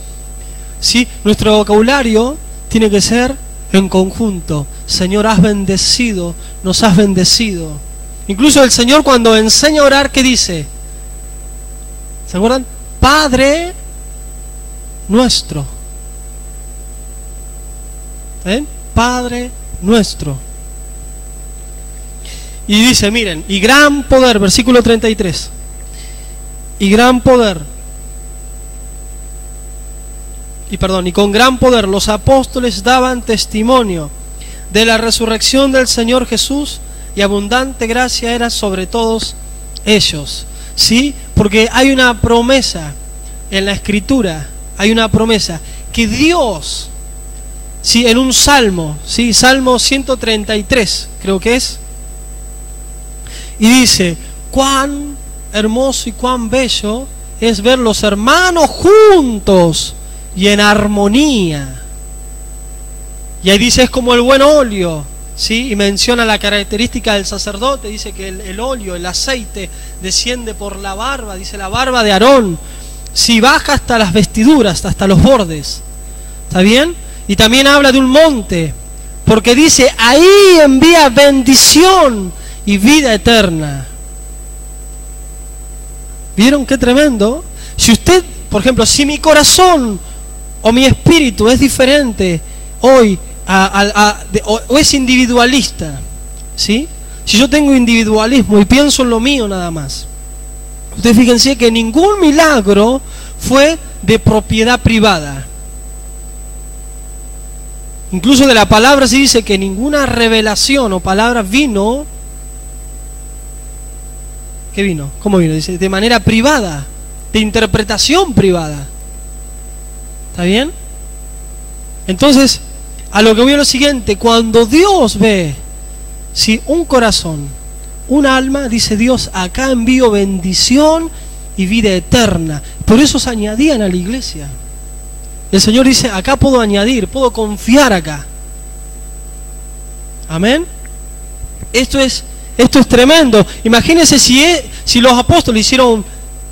¿sí? Nuestro vocabulario tiene que ser en conjunto. Señor, has bendecido, nos has bendecido. Incluso el Señor cuando enseña a orar, ¿qué dice? ¿Se acuerdan? Padre nuestro. ¿Eh? Padre nuestro. Y dice, miren, y gran poder, versículo 33, y con gran poder los apóstoles daban testimonio de la resurrección del Señor Jesús, y abundante gracia era sobre todos ellos. ¿Sí? Porque hay una promesa en la Escritura, hay una promesa que Dios, ¿sí? En un salmo, ¿sí? Salmo 133, creo que es, y dice, cuán hermoso y cuán bello es ver los hermanos juntos y en armonía. Y ahí dice, es como el buen óleo, ¿sí? Y menciona la característica del sacerdote, dice que el óleo, el aceite, desciende por la barba, dice la barba de Aarón, si baja hasta las vestiduras, hasta los bordes. ¿Está bien? Y también habla de un monte, porque dice, ahí envía bendición y vida eterna. ¿Vieron qué tremendo? Si usted, por ejemplo, si mi corazón o mi espíritu es diferente hoy o es individualista, ¿sí? Si yo tengo individualismo y pienso en lo mío nada más, ustedes fíjense que ningún milagro fue de propiedad privada. Incluso de la palabra se dice que ninguna revelación o palabra vino. ¿Qué vino? ¿Cómo vino? Dice, de manera privada, de interpretación privada. ¿Está bien? Entonces, a lo que voy a lo siguiente, cuando Dios ve, si un corazón, un alma, dice Dios, acá envío bendición y vida eterna. Por eso se añadían a la iglesia. El Señor dice, acá puedo añadir, puedo confiar acá. Amén. Esto es tremendo. Imagínense si los apóstoles hicieron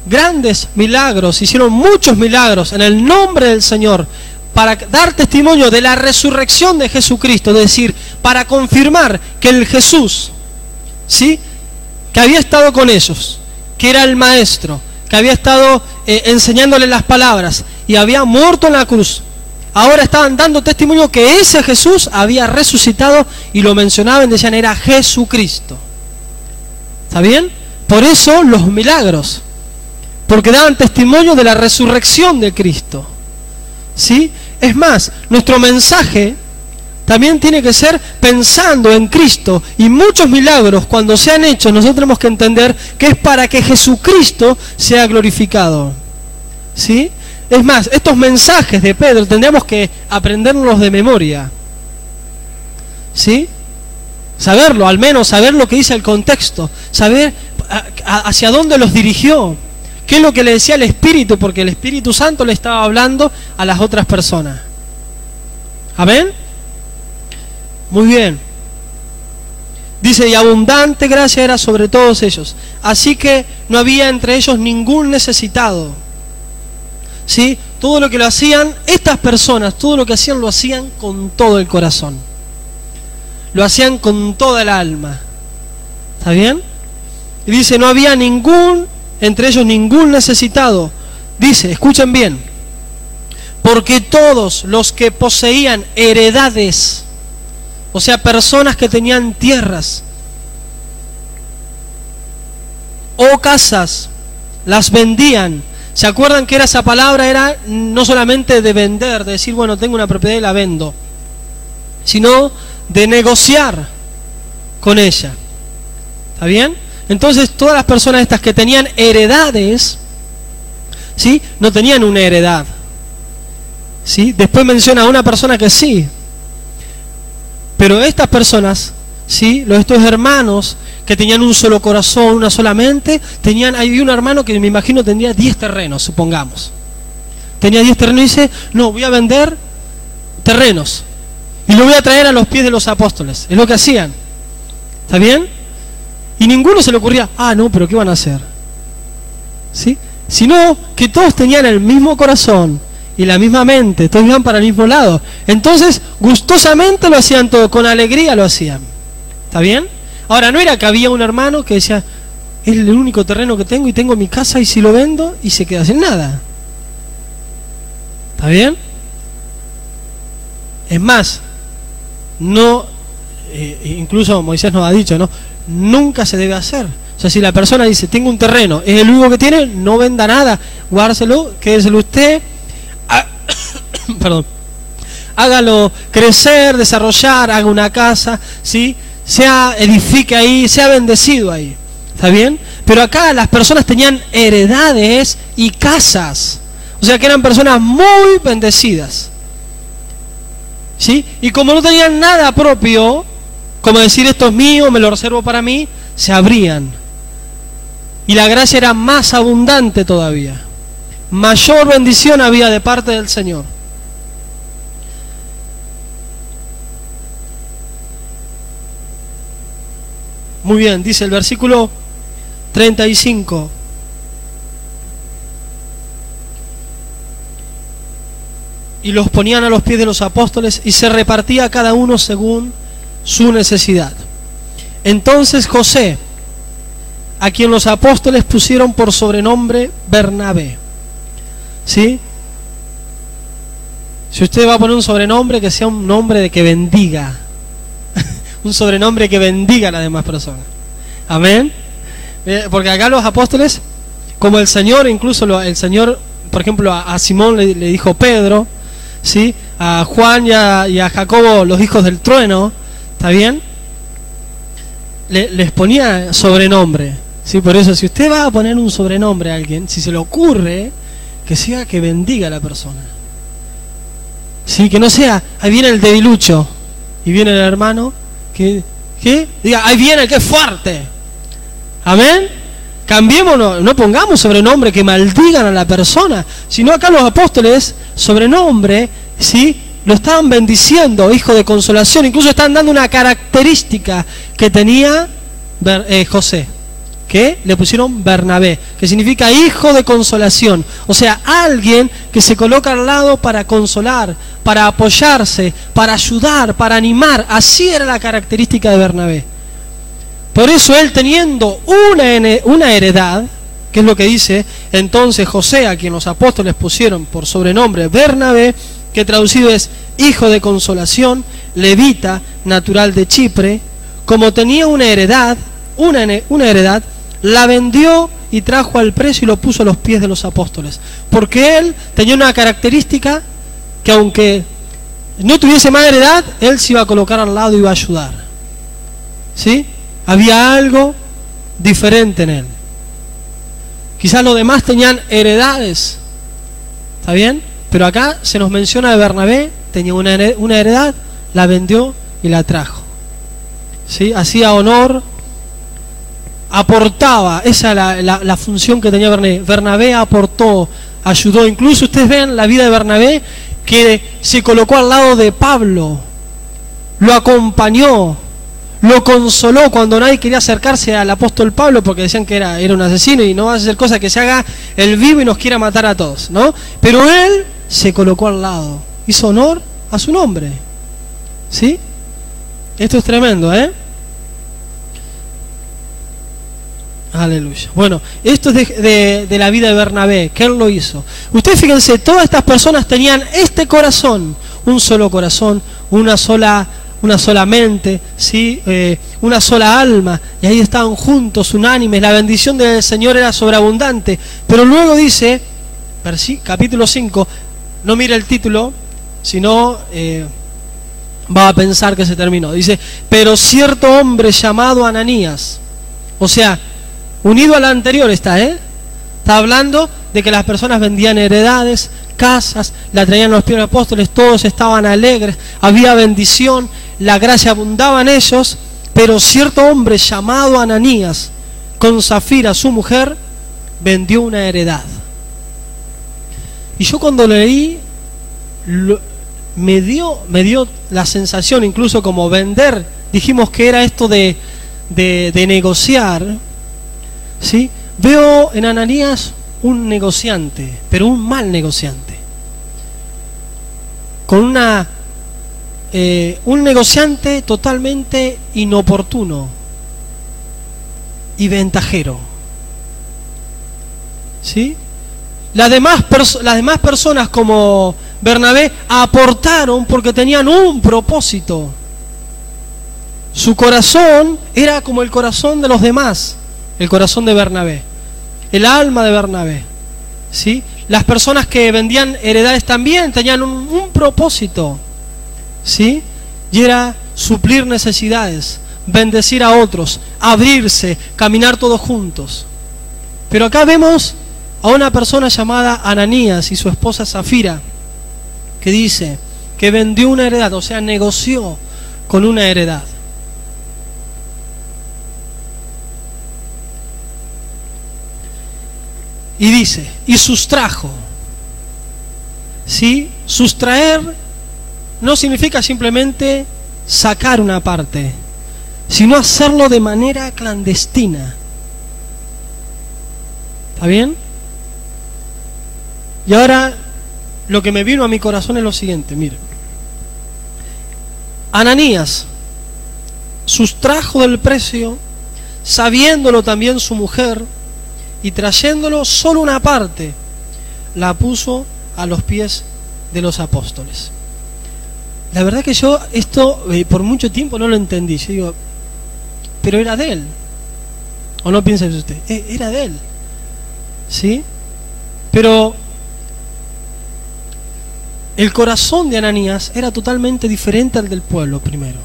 grandes milagros, hicieron muchos milagros en el nombre del Señor para dar testimonio de la resurrección de Jesucristo, es decir, para confirmar que el Jesús ¿sí? Que había estado con ellos, que era el maestro, que había estado enseñándoles las palabras y había muerto en la cruz. Ahora estaban dando testimonio que ese Jesús había resucitado y lo mencionaban, decían era Jesucristo. ¿Está bien? Por eso los milagros, porque daban testimonio de la resurrección de Cristo. ¿Sí? Es más, nuestro mensaje también tiene que ser pensando en Cristo, y muchos milagros cuando se han hecho nosotros tenemos que entender que es para que Jesucristo sea glorificado. ¿Sí? Es más, estos mensajes de Pedro tendríamos que aprenderlos de memoria. ¿Sí? Saberlo, al menos saber lo que dice el contexto, saber hacia dónde los dirigió, qué es lo que le decía el Espíritu, porque el Espíritu Santo le estaba hablando a las otras personas. ¿Amén? Muy bien. Dice, y abundante gracia era sobre todos ellos, así que no había entre ellos ningún necesitado. ¿Sí? Todo lo que lo hacían, estas personas, todo lo que hacían lo hacían con todo el corazón. Lo hacían con toda el alma. ¿Está bien? Y dice, no había entre ellos ningún necesitado. Dice, escuchen bien, porque todos los que poseían heredades, o sea, personas que tenían tierras o casas, las vendían. ¿Se acuerdan que esa palabra era no solamente de vender, de decir, bueno, tengo una propiedad y la vendo, sino de negociar con ella? ¿Está bien? Entonces todas las personas estas que tenían heredades, ¿sí? No tenían una heredad, ¿sí? Después menciona a una persona que sí, pero estas personas, ¿sí? Estos hermanos que tenían un solo corazón, una sola mente, hay un hermano que me imagino tendría 10 terrenos, supongamos. Tenía 10 terrenos y dice, no, voy a vender terrenos y lo voy a traer a los pies de los apóstoles. Es lo que hacían. ¿Está bien? Y ninguno se le ocurría, no, pero ¿qué van a hacer? ¿Sí? Sino que todos tenían el mismo corazón y la misma mente, todos iban para el mismo lado. Entonces, gustosamente lo hacían todo, con alegría lo hacían. ¿Está bien? Ahora, no era que había un hermano que decía, es el único terreno que tengo y tengo mi casa y si lo vendo y se queda sin nada. ¿Está bien? Es más, no, incluso Moisés nos ha dicho, ¿no? Nunca se debe hacer. O sea, si la persona dice, tengo un terreno, es el único que tiene, no venda nada, guárdeselo, quédeselo usted, perdón, hágalo crecer, desarrollar, haga una casa, ¿sí? Edifique ahí, sea bendecido ahí. ¿Está bien? Pero acá las personas tenían heredades y casas. O sea que eran personas muy bendecidas. ¿Sí? Y como no tenían nada propio, como decir esto es mío, me lo reservo para mí, se abrían. Y la gracia era más abundante todavía. Mayor bendición había de parte del Señor. Muy bien, dice el versículo 35. Y los ponían a los pies de los apóstoles y se repartía cada uno según su necesidad. Entonces José, a quien los apóstoles pusieron por sobrenombre Bernabé. ¿Sí? Si usted va a poner un sobrenombre, que sea un nombre de que bendiga. Un sobrenombre que bendiga a las demás personas. Amén. Porque acá los apóstoles, como el Señor, incluso el Señor, por ejemplo, a Simón le dijo Pedro, ¿sí? A Juan y a Jacobo, los hijos del trueno, ¿está bien? Les ponía sobrenombre, ¿sí? Por eso, si usted va a poner un sobrenombre a alguien, si se le ocurre, que sea que bendiga a la persona. Sí, que no sea, ahí viene el debilucho, y viene el hermano, que diga, ahí viene el que es fuerte. Amén. Cambiémonos, no pongamos sobrenombre que maldigan a la persona, sino acá los apóstoles, sobrenombre, ¿sí? Lo estaban bendiciendo, hijo de consolación, incluso están dando una característica que tenía José, que le pusieron Bernabé, que significa hijo de consolación, o sea, alguien que se coloca al lado para consolar, para apoyarse, para ayudar, para animar. Así era la característica de Bernabé. Por eso él, teniendo una heredad, que es lo que dice entonces José, a quien los apóstoles pusieron por sobrenombre Bernabé, que traducido es hijo de consolación, levita, natural de Chipre, como tenía una heredad, la vendió y trajo al precio y lo puso a los pies de los apóstoles. Porque él tenía una característica que, aunque no tuviese más heredad, él se iba a colocar al lado y iba a ayudar. ¿Sí? Había algo diferente en él. Quizás los demás tenían heredades, ¿está bien? Pero acá se nos menciona de Bernabé, tenía una heredad, la vendió y la trajo. ¿Sí? Hacía honor, aportaba, esa es la función que tenía Bernabé. Bernabé aportó, ayudó. Incluso ustedes ven la vida de Bernabé, que se colocó al lado de Pablo, lo acompañó, lo consoló cuando nadie quería acercarse al apóstol Pablo porque decían que era un asesino y no va a hacer cosa que se haga el vivo y nos quiera matar a todos, ¿no? Pero él se colocó al lado, hizo honor a su nombre. ¿Sí? Esto es tremendo, ¿eh? Aleluya. Bueno, esto es de la vida de Bernabé, que él lo hizo. Ustedes fíjense, todas estas personas tenían este corazón, un solo corazón, una sola mente, ¿sí? Una sola alma, y ahí estaban juntos, unánimes. La bendición del Señor era sobreabundante. Pero luego dice, capítulo 5, no mire el título, sino va a pensar que se terminó. Dice, pero cierto hombre llamado Ananías, o sea, unido a la anterior está hablando de que las personas vendían heredades, casas, la traían a los pies de los apóstoles, todos estaban alegres, había bendición, la gracia abundaba en ellos. Pero cierto hombre llamado Ananías, con Zafira su mujer, vendió una heredad. Y yo cuando leí, me dio la sensación, incluso como vender, dijimos que era esto de negociar, ¿sí? Veo en Ananías un negociante, pero un mal negociante, con un negociante totalmente inoportuno y ventajero. ¿Sí? Las demás personas como Bernabé aportaron porque tenían un propósito. Su corazón era como el corazón de los demás, el corazón de Bernabé, el alma de Bernabé. ¿Sí? Las personas que vendían heredades también tenían un propósito, ¿sí? Y era suplir necesidades, bendecir a otros, abrirse, caminar todos juntos. Pero acá vemos a una persona llamada Ananías y su esposa Zafira, que dice que vendió una heredad, o sea, negoció con una heredad. Y dice, y sustrajo. ¿Sí? Sustraer no significa simplemente sacar una parte, sino hacerlo de manera clandestina. ¿Está bien? Y ahora lo que me vino a mi corazón es lo siguiente, miren. Ananías sustrajo del precio, sabiéndolo también su mujer, y trayéndolo solo una parte, la puso a los pies de los apóstoles. La verdad que yo esto por mucho tiempo no lo entendí. Yo digo, pero era de él. ¿O no piensa usted? Era de él. ¿Sí? Pero el corazón de Ananías era totalmente diferente al del pueblo primero.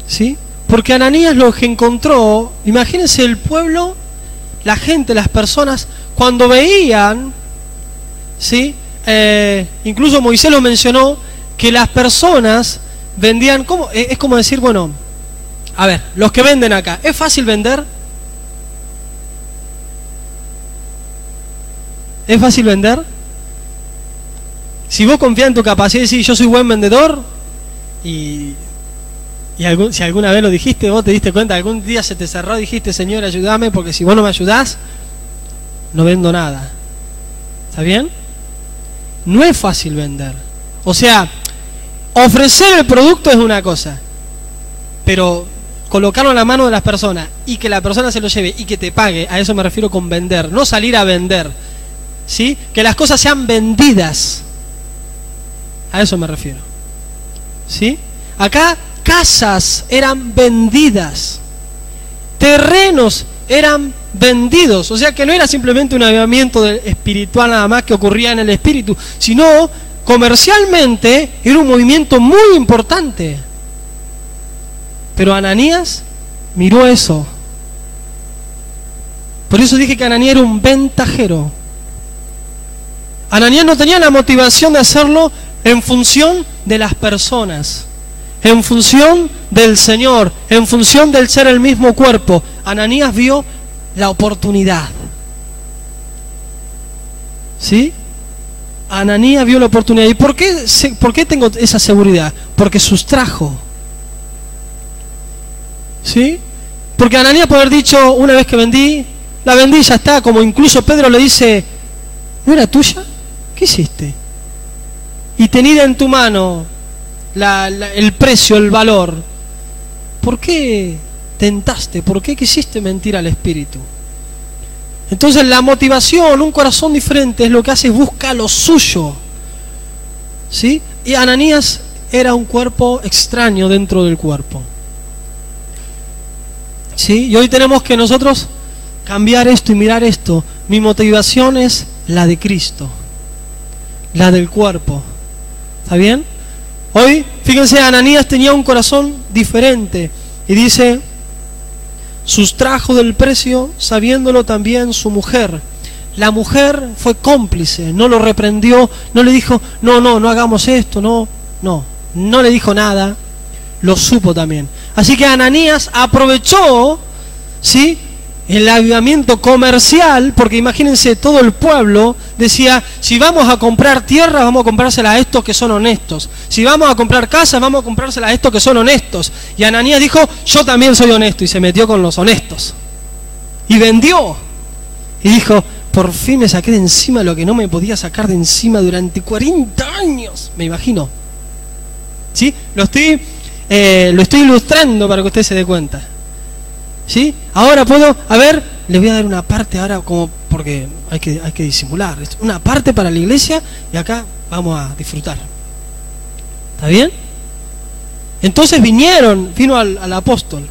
¿Sí? Porque Ananías lo que encontró, imagínense el pueblo, la gente, las personas, cuando veían, ¿sí? Incluso Moisés lo mencionó, que las personas vendían, ¿cómo? Es como decir, bueno, a ver, los que venden acá, ¿es fácil vender? ¿Es fácil vender? Si vos confías en tu capacidad y decís, yo soy buen vendedor, y si alguna vez lo dijiste, vos te diste cuenta, algún día se te cerró y dijiste, Señor, ayúdame, porque si vos no me ayudás, no vendo nada. ¿Está bien? No es fácil vender. O sea, ofrecer el producto es una cosa, pero colocarlo en la mano de las personas y que la persona se lo lleve y que te pague, a eso me refiero con vender, no salir a vender, ¿sí? Que las cosas sean vendidas, a eso me refiero, ¿sí? Acá casas eran vendidas, terrenos eran vendidos, o sea que no era simplemente un avivamiento espiritual nada más que ocurría en el espíritu, sino comercialmente era un movimiento muy importante. Pero Ananías miró eso. Por eso dije que Ananías era un ventajero. Ananías no tenía la motivación de hacerlo en función de las personas, en función del Señor, en función del ser el mismo cuerpo. Ananías vio la oportunidad. ¿Sí? Ananías vio la oportunidad. ¿Y por qué tengo esa seguridad? Porque sustrajo. ¿Sí? Porque Ananías puede haber dicho, una vez que vendí, la vendí, ya está, como incluso Pedro le dice, ¿no era tuya? ¿Qué hiciste? Y tenida en tu mano el precio, el valor, ¿por qué tentaste? ¿Por qué quisiste mentir al Espíritu? Entonces la motivación, un corazón diferente, es lo que hace, es busca lo suyo. ¿Sí? Y Ananías era un cuerpo extraño dentro del cuerpo. ¿Sí? Y hoy tenemos que nosotros cambiar esto y mirar esto. Mi motivación es la de Cristo, la del cuerpo. ¿Está bien? Hoy, fíjense, Ananías tenía un corazón diferente. Y dice, sustrajo del precio, sabiéndolo también su mujer. La mujer fue cómplice, no lo reprendió, no le dijo, no hagamos esto, no le dijo nada, lo supo también. Así que Ananías aprovechó, ¿sí?, el avivamiento comercial, porque imagínense, todo el pueblo decía, si vamos a comprar tierra, vamos a comprársela a estos que son honestos. Si vamos a comprar casas, vamos a comprársela a estos que son honestos. Y Ananías dijo, yo también soy honesto, y se metió con los honestos. Y vendió. Y dijo, por fin me saqué de encima lo que no me podía sacar de encima durante 40 años. Me imagino. ¿Sí? Lo estoy ilustrando para que usted se dé cuenta. ¿Sí? Ahora puedo, a ver, le voy a dar una parte ahora, como porque hay que disimular. Una parte para la iglesia y acá vamos a disfrutar. ¿Está bien? Entonces vino al apóstol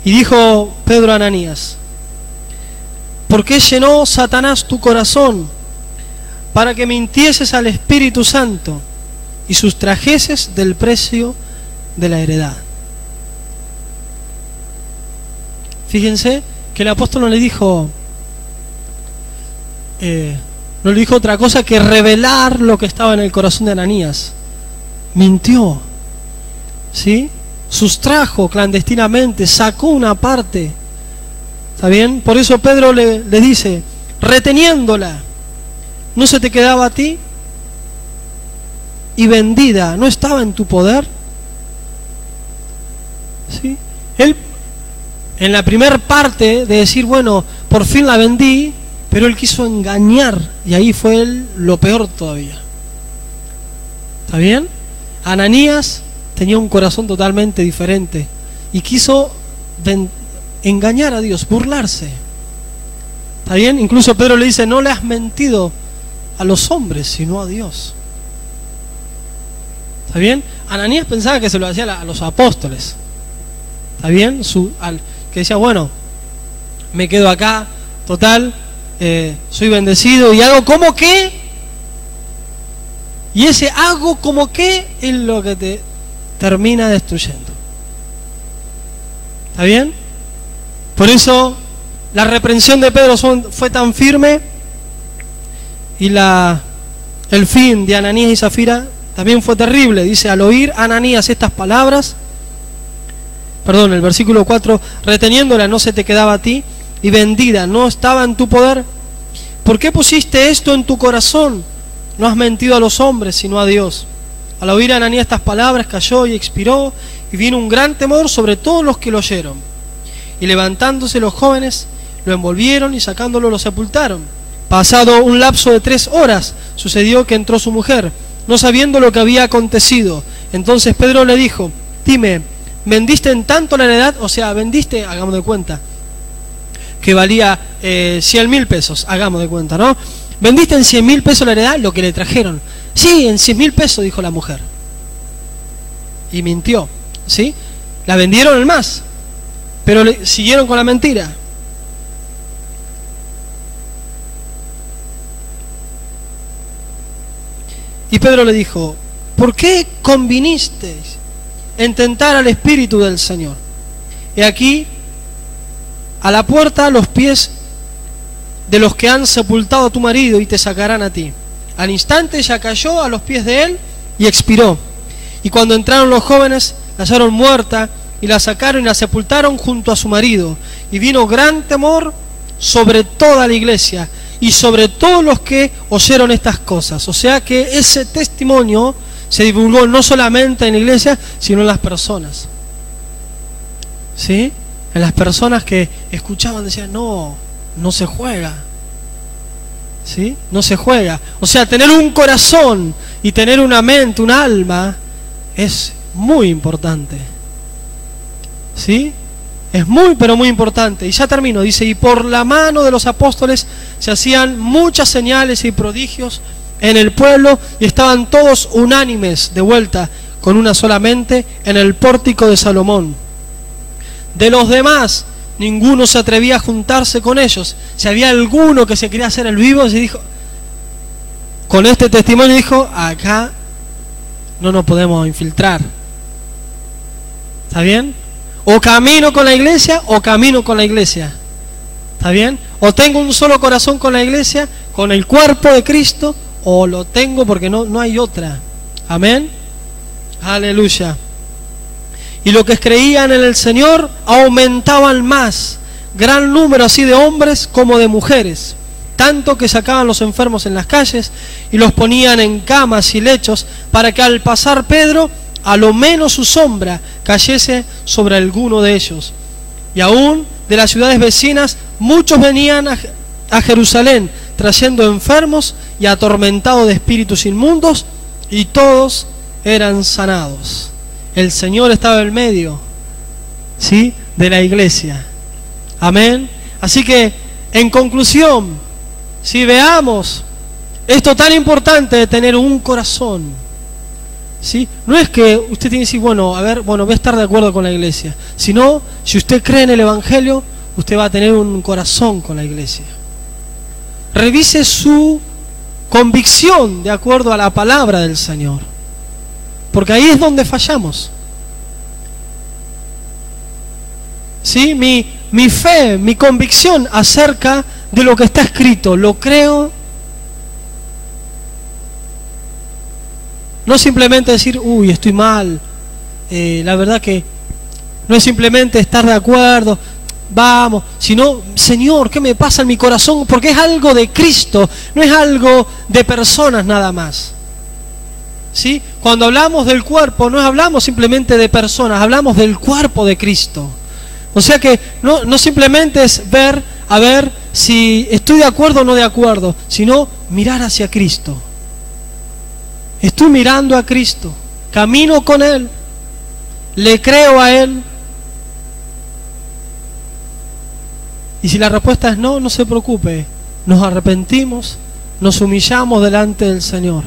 y dijo Pedro a Ananías, ¿por qué llenó Satanás tu corazón para que mintieses al Espíritu Santo y sustrajeses del precio de la heredad? Fíjense que el apóstol no le dijo otra cosa que revelar lo que estaba en el corazón de Ananías. Mintió, ¿sí? Sustrajo clandestinamente, sacó una parte. ¿Está bien? Por eso Pedro le dice, reteniéndola, ¿no se te quedaba a ti? Y vendida, ¿no estaba en tu poder? ¿Sí? Él, en la primera parte de decir, bueno, por fin la vendí, pero él quiso engañar, y ahí fue él lo peor todavía. ¿Está bien? Ananías tenía un corazón totalmente diferente y quiso engañar a Dios, burlarse. ¿Está bien? Incluso Pedro le dice, no le has mentido a los hombres, sino a Dios. ¿Está bien? Ananías pensaba que se lo hacía a los apóstoles. ¿Está bien? Que decía, bueno, me quedo acá, total, soy bendecido y hago como que, y ese hago como que es lo que te termina destruyendo. ¿Está bien? Por eso la reprensión de Pedro fue tan firme y el fin de Ananías y Zafira también fue terrible. Dice, al oír Ananías estas palabras, el versículo 4, reteniéndola no se te quedaba a ti, y vendida no estaba en tu poder. ¿Por qué pusiste esto en tu corazón? No has mentido a los hombres, sino a Dios. Al oír Ananías estas palabras, cayó y expiró, y vino un gran temor sobre todos los que lo oyeron. Y levantándose los jóvenes, lo envolvieron y sacándolo lo sepultaron. Pasado un lapso de 3 horas, sucedió que entró su mujer, no sabiendo lo que había acontecido. Entonces Pedro le dijo, dime, vendiste en tanto la heredad, o sea, vendiste, hagamos de cuenta, que valía 100.000 pesos, hagamos de cuenta, ¿no? Vendiste en 100.000 pesos la heredad, lo que le trajeron. Sí, en 100.000 pesos, dijo la mujer. Y mintió, ¿sí? La vendieron en más, pero le siguieron con la mentira. Y Pedro le dijo, ¿por qué convinisteis en tentar al Espíritu del Señor? Y aquí, a la puerta, los pies de los que han sepultado a tu marido y te sacarán a ti. Al instante ella cayó a los pies de él y expiró. Y cuando entraron los jóvenes, la hallaron muerta y la sacaron y la sepultaron junto a su marido. Y vino gran temor sobre toda la iglesia y sobre todos los que oyeron estas cosas. O sea que ese testimonio se divulgó no solamente en la iglesia, sino en las personas. ¿Sí? En las personas que escuchaban decían, no se juega. ¿Sí? No se juega. O sea, tener un corazón y tener una mente, un alma, es muy importante. ¿Sí? Es muy, pero muy importante. Y ya termino, dice, y por la mano de los apóstoles se hacían muchas señales y prodigios en el pueblo, y estaban todos unánimes de vuelta con una sola mente en el pórtico de Salomón. De los demás, ninguno se atrevía a juntarse con ellos. Si había alguno que se quería hacer el vivo, se dijo, con este testimonio dijo, acá no nos podemos infiltrar. ¿Está bien? O camino con la iglesia o camino con la iglesia. ¿Está bien? O tengo un solo corazón con la iglesia, con el cuerpo de Cristo, o lo tengo porque no hay otra. Amén. Aleluya. Y los que creían en el Señor aumentaban más, gran número así de hombres como de mujeres, tanto que sacaban los enfermos en las calles y los ponían en camas y lechos, para que al pasar Pedro, a lo menos su sombra cayese sobre alguno de ellos. Y aún de las ciudades vecinas muchos venían a Jerusalén, trayendo enfermos y atormentados de espíritus inmundos, y todos eran sanados. El Señor estaba en medio, ¿sí?, de la iglesia. Amén. Así que, en conclusión, si veamos esto tan importante de tener un corazón, ¿sí? No es que usted tiene que decir, voy a estar de acuerdo con la iglesia, sino, si usted cree en el Evangelio, usted va a tener un corazón con la iglesia. Revise su convicción de acuerdo a la palabra del Señor, porque ahí es donde fallamos. ¿Sí? Mi fe, mi convicción acerca de lo que está escrito, lo creo. No simplemente decir, estoy mal, la verdad que no es simplemente estar de acuerdo, vamos, sino, Señor, ¿qué me pasa en mi corazón? Porque es algo de Cristo, no es algo de personas nada más. ¿Sí? Cuando hablamos del cuerpo, no hablamos simplemente de personas, hablamos del cuerpo de Cristo. O sea que no simplemente es ver, a ver si estoy de acuerdo o no de acuerdo, sino mirar hacia Cristo. Estoy mirando a Cristo, camino con Él, le creo a Él. Y si la respuesta es no se preocupe, nos arrepentimos, nos humillamos delante del Señor.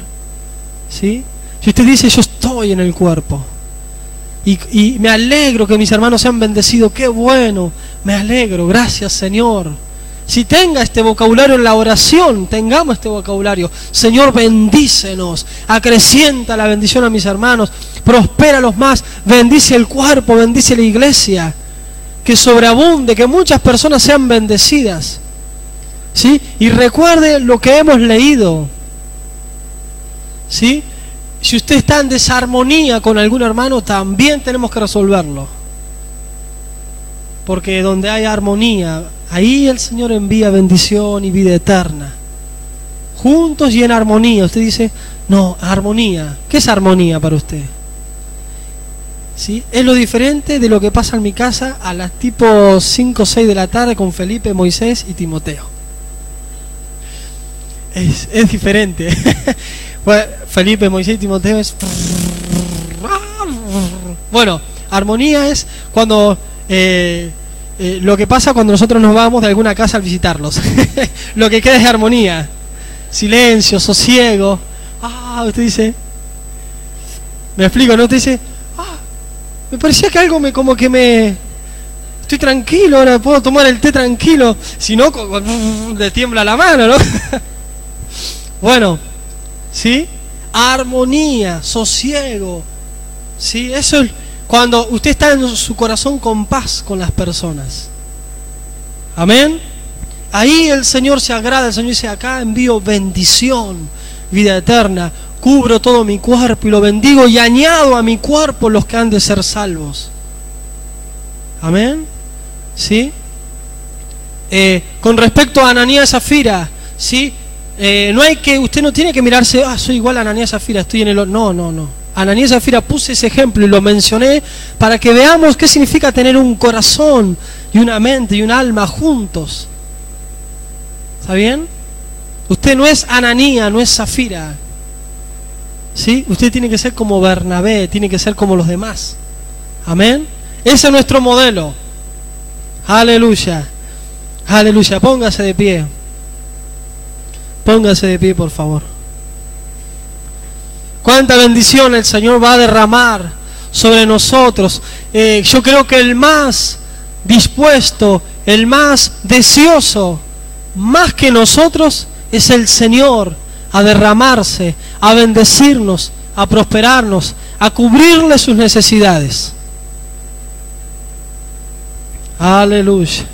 ¿Sí? Si usted dice, yo estoy en el cuerpo y me alegro que mis hermanos sean bendecidos, qué bueno, me alegro, gracias Señor. Si tenga este vocabulario en la oración, tengamos este vocabulario. Señor, bendícenos, acrecienta la bendición a mis hermanos, prospéralos más, bendice el cuerpo, bendice la iglesia, que sobreabunde, que muchas personas sean bendecidas. ¿Sí? Y recuerde lo que hemos leído. ¿Sí? Si usted está en desarmonía con algún hermano, también tenemos que resolverlo. Porque donde hay armonía, ahí el Señor envía bendición y vida eterna. Juntos y en armonía. Usted dice, no, armonía. ¿Qué es armonía para usted? ¿Sí? Es lo diferente de lo que pasa en mi casa a las tipo 5 o 6 de la tarde con Felipe, Moisés y Timoteo. Es diferente. Bueno, Felipe, Moisés y Timoteo es... Bueno, Armonía es cuando lo que pasa cuando nosotros nos vamos de alguna casa al visitarlos. Lo que queda es armonía, silencio, sosiego. Usted dice, me explico, ¿no? Usted dice, me parecía que algo estoy tranquilo, ahora puedo tomar el té tranquilo. Si no, le tiembla la mano, ¿no? Bueno, ¿sí? Armonía, sosiego, ¿sí? Eso es cuando usted está en su corazón con paz con las personas. Amén. Ahí el Señor se agrada, el Señor dice, acá envío bendición, vida eterna, cubro todo mi cuerpo y lo bendigo y añado a mi cuerpo los que han de ser salvos. Amén. ¿Sí? Con respecto a Ananías y Zafira, ¿sí? Usted no tiene que mirarse, soy igual a Ananías y Zafira, estoy en el... No. Ananías y Zafira, puse ese ejemplo y lo mencioné para que veamos qué significa tener un corazón y una mente y un alma juntos. ¿Está bien? Usted no es Ananías, no es Zafira, ¿sí? Usted tiene que ser como Bernabé, tiene que ser como los demás. Amén. Ese es nuestro modelo. Aleluya. Aleluya. Póngase de pie. Póngase de pie, por favor. Cuánta bendición el Señor va a derramar sobre nosotros. Yo creo que el más dispuesto, el más deseoso, más que nosotros, es el Señor a derramarse, a bendecirnos, a prosperarnos, a cubrirle sus necesidades. Aleluya.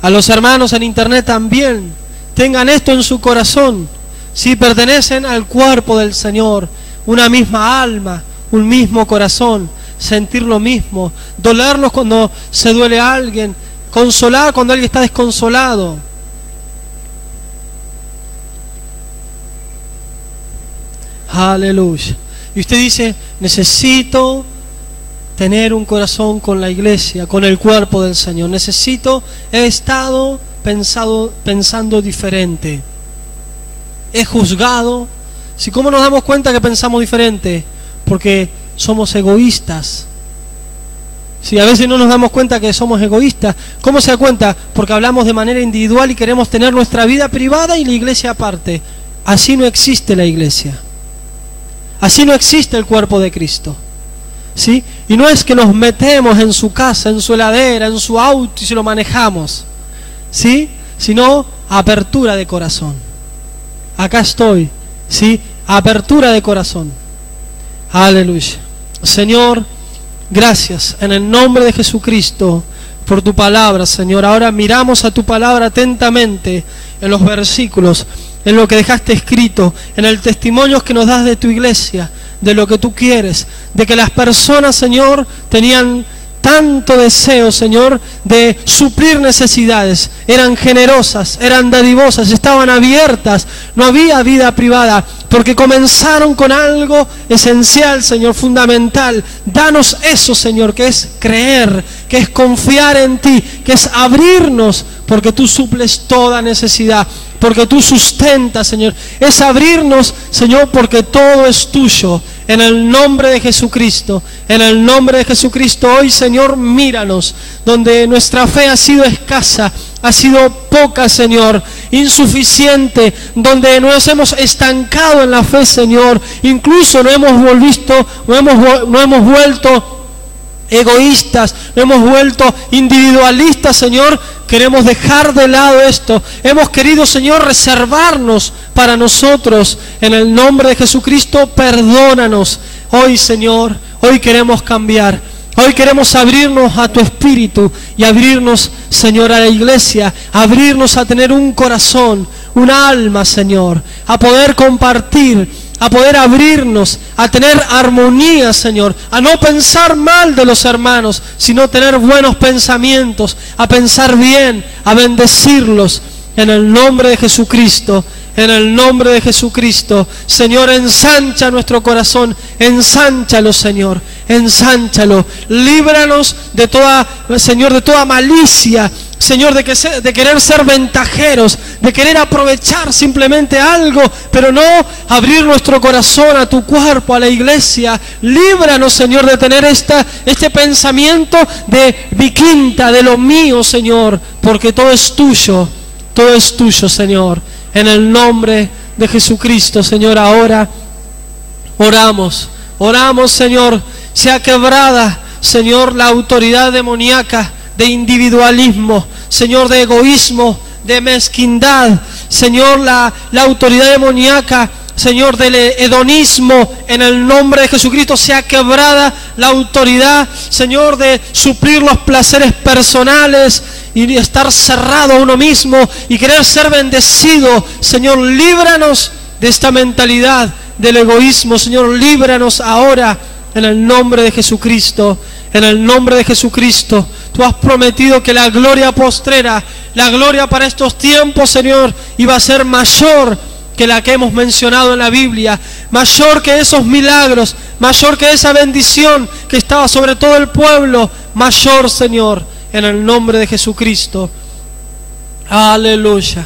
A los hermanos en internet también, tengan esto en su corazón. Si pertenecen al cuerpo del Señor, una misma alma, un mismo corazón, sentir lo mismo, dolernos cuando se duele a alguien, consolar cuando alguien está desconsolado. Aleluya. Y usted dice, necesito tener un corazón con la iglesia, con el cuerpo del Señor. He estado pensando diferente. He juzgado. ¿Cómo nos damos cuenta que pensamos diferente? Porque somos egoístas. A veces no nos damos cuenta que somos egoístas. ¿Cómo se da cuenta? Porque hablamos de manera individual y queremos tener nuestra vida privada y la iglesia aparte. Así no existe la iglesia. Así no existe el cuerpo de Cristo. ¿Sí? Y no es que nos metemos en su casa, en su heladera, en su auto y se lo manejamos, ¿sí? Sino apertura de corazón. Acá estoy, ¿sí? Apertura de corazón. Aleluya. Señor, gracias en el nombre de Jesucristo por tu palabra, Señor. Ahora miramos a tu palabra atentamente en los versículos, en lo que dejaste escrito, en el testimonio que nos das de tu iglesia, de lo que tú quieres, de que las personas, Señor, tenían tanto deseo, Señor, de suplir necesidades, eran generosas, eran dadivosas, estaban abiertas, no había vida privada, porque comenzaron con algo esencial, Señor, fundamental. Danos eso, Señor, que es creer, que es confiar en ti, que es abrirnos, porque tú suples toda necesidad, porque tú sustentas, Señor. Es abrirnos, Señor, porque todo es tuyo. En el nombre de Jesucristo, en el nombre de Jesucristo, hoy, Señor, míranos, donde nuestra fe ha sido escasa, ha sido poca, Señor, insuficiente, donde nos hemos estancado en la fe, Señor, incluso no hemos vuelto egoístas, no hemos vuelto individualistas, Señor. Queremos dejar de lado esto. Hemos querido, Señor, reservarnos para nosotros. En el nombre de Jesucristo, perdónanos. Hoy, Señor, hoy queremos cambiar. Hoy queremos abrirnos a tu Espíritu y abrirnos, Señor, a la iglesia, abrirnos a tener un corazón, un alma, Señor, a poder compartir, a poder abrirnos, a tener armonía, Señor, a no pensar mal de los hermanos, sino tener buenos pensamientos, a pensar bien, a bendecirlos, en el nombre de Jesucristo. En el nombre de Jesucristo, Señor, ensancha nuestro corazón, ensánchalo, Señor, ensánchalo, líbranos de toda, Señor, de toda malicia, Señor, de querer ser ventajeros, de querer aprovechar simplemente algo, pero no abrir nuestro corazón a tu cuerpo, a la iglesia. Líbranos, Señor, de tener este pensamiento de viquinta, de lo mío, Señor, porque todo es tuyo, Señor. En el nombre de Jesucristo, Señor, ahora oramos, Señor, sea quebrada, Señor, la autoridad demoníaca de individualismo, Señor, de egoísmo, de mezquindad, Señor, la autoridad demoníaca, Señor, del hedonismo, en el nombre de Jesucristo, sea quebrada la autoridad, Señor, de suplir los placeres personales y estar cerrado a uno mismo y querer ser bendecido. Señor, líbranos de esta mentalidad del egoísmo, Señor, líbranos ahora en el nombre de Jesucristo. En el nombre de Jesucristo, tú has prometido que la gloria postrera, la gloria para estos tiempos, Señor, iba a ser mayor que la que hemos mencionado en la Biblia, mayor que esos milagros, mayor que esa bendición que estaba sobre todo el pueblo, mayor, Señor, en el nombre de Jesucristo. Aleluya.